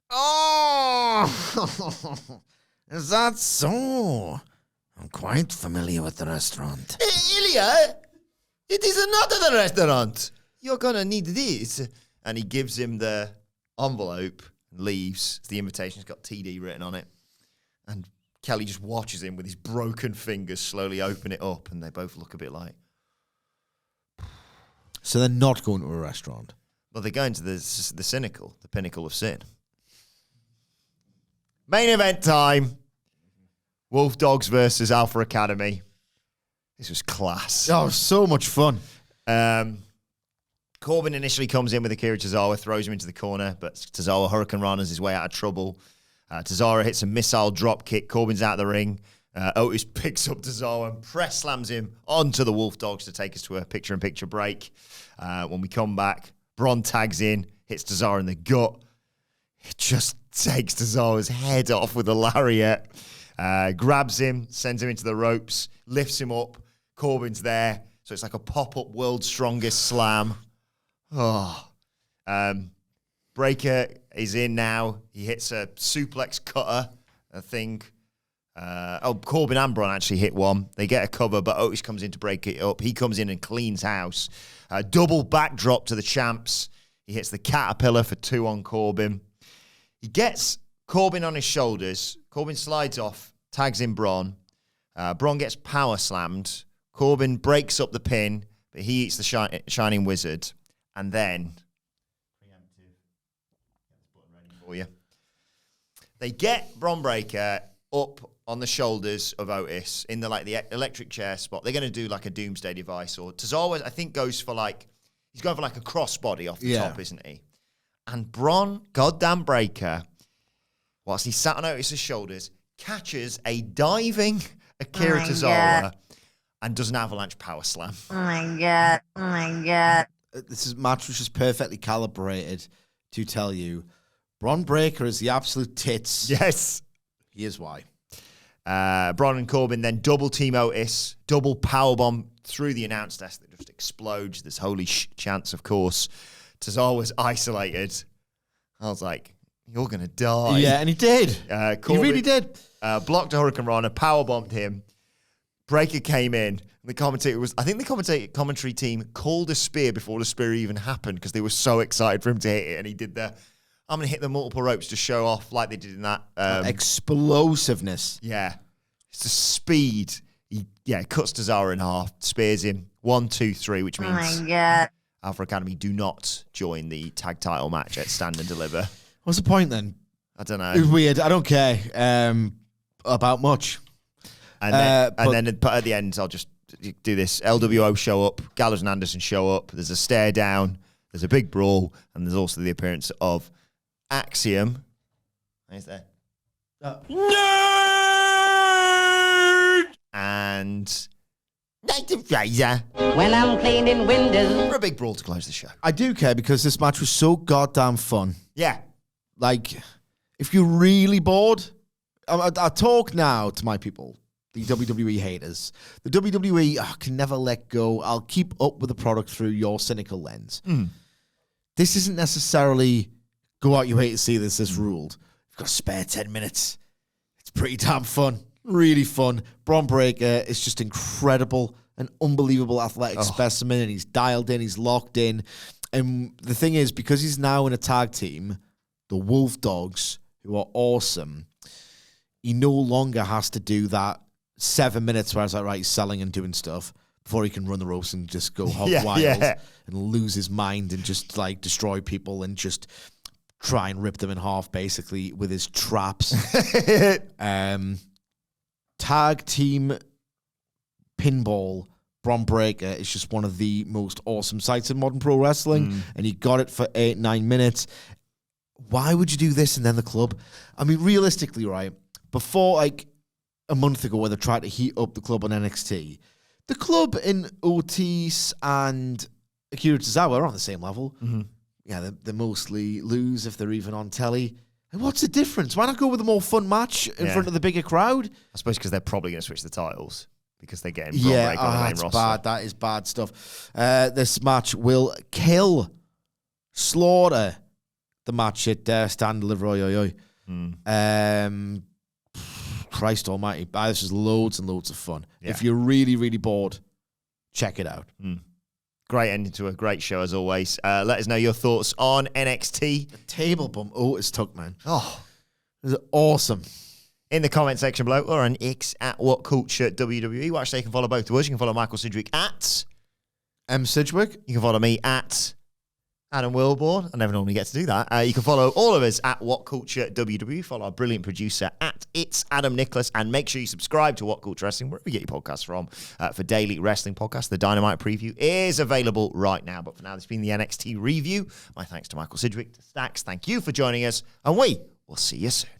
Oh, is that so? I'm quite familiar with the restaurant. Ilja, it is not the restaurant. You're going to need this. And he gives him the envelope and leaves. The invitation's got TD written on it. And Kelly just watches him with his broken fingers slowly open it up. And they both look a bit like... So they're not going to a restaurant? Well, they're going to the cynical, the pinnacle of sin. Main event time. Wolf Dogs versus Alpha Academy. This was class. Oh, so much fun. Corbin initially comes in with Akira Tozawa, throws him into the corner, but Tozawa Hurricane Rana's his way out of trouble. Tozawa hits a missile drop kick. Corbin's out of the ring. Otis picks up Tozawa and press slams him onto the Wolf Dogs to take us to a picture-in-picture break. When we come back, Braun tags in, hits Tozawa in the gut, just takes Tozawa's head off with a lariat, grabs him, sends him into the ropes, lifts him up. Corbin's there. So it's like a pop-up world's strongest slam. Oh. Breaker is in now. He hits a suplex cutter, I think. Corbin and Braun actually hit one. They get a cover, but Otis comes in to break it up. He comes in and cleans house. Double backdrop to the champs. He hits the caterpillar for 2 on Corbin. He gets Corbin on his shoulders. Corbin slides off, tags in Braun. Braun gets power slammed. Corbin breaks up the pin, but he eats the Shining Wizard. And then, preemptive, get this button ready for you. They get Braun Breaker up on the shoulders of Otis in the electric chair spot. They're going to do like a doomsday device, or Tozawa, I think, goes for he's going for like a crossbody off the top, isn't he? And Braun, goddamn Breaker, whilst he sat on Otis's shoulders, catches a diving Akira Tozawa and does an avalanche power slam. Oh my God. This match was just perfectly calibrated to tell you Braun Breaker is the absolute tits. Yes. Here's why. Braun and Corbin then double team Otis, double powerbomb through the announce desk that just explodes. There's holy chance, of course. Tozawa's isolated. I was like, you're going to die. Yeah, and he did. Corbin, he really did. Blocked a Hurricane Rana, powerbombed him. Breaker came in. The commentary team called a spear before the spear even happened because they were so excited for him to hit it. And he did I'm going to hit the multiple ropes to show off like they did in that. Explosiveness. Yeah. It's the speed. He cuts Tozawa in half, spears him. 1, 2, 3, which means Oh my God. Alpha Academy do not join the tag title match at Stand and Deliver. What's the point then? I don't know. It's weird. I don't care about much. And then at the end, I'll just do this. LWO show up. Gallows and Anderson show up. There's a stare down. There's a big brawl. And there's also the appearance of Axiom. He's there. Nerd! And Nathan Fraser. When I'm cleaning windows. For a big brawl to close the show. I do care because this match was so goddamn fun. Yeah. Like, if you're really bored, I talk now to my people, the WWE haters. The WWE can never let go. I'll keep up with the product through your cynical lens. This isn't necessarily go out your way to see this ruled. You've got a spare 10 minutes. It's pretty damn fun. Really fun. Braun Breaker is just incredible. An unbelievable athletic specimen, and he's dialed in, he's locked in. And the thing is, because he's now in a tag team, the Wolf Dogs, who are awesome, he no longer has to do that 7 minutes where it's like, right, he's selling and doing stuff before he can run the ropes and just go hog wild and lose his mind and just like destroy people and just try and rip them in half basically with his traps. Tag team pinball Braun Breaker is just one of the most awesome sights in modern pro wrestling, and he got it for 8-9 minutes. Why would you do this and then the club? I mean, realistically, right, before like a month ago when they tried to heat up the club on NXT, the club in Otis and Akira Tozawa are on the same level. Yeah, they mostly lose if they're even on telly. And what's the difference? Why not go with a more fun match in front of the bigger crowd? I suppose because they're probably going to switch the titles because they're getting Braun Breaker on the main that's roster. bad. That is bad stuff. This match will slaughter the match at Stand Deliver. Christ almighty. This is loads and loads of fun. Yeah. If you're really, really bored, check it out. Great ending to a great show as always. Let us know your thoughts on NXT. The table bump Otis took, man. Oh, It was awesome. in the comment section below or on X at What Culture WWE. Watch, so you can follow both of us. You can follow Michael Sidgwick at M. Sidgwick. You can follow me at Adam Wilbourn. I never normally get to do that. You can follow all of us at What Culture WWE. Follow our brilliant producer at It's Adam Nicholas. And make sure you subscribe to What Culture Wrestling, wherever you get your podcasts from, for daily wrestling podcasts. The Dynamite preview is available right now. But for now, this has been the NXT review. My thanks to Michael Sidgwick, to Stacks. Thank you for joining us. And we will see you soon.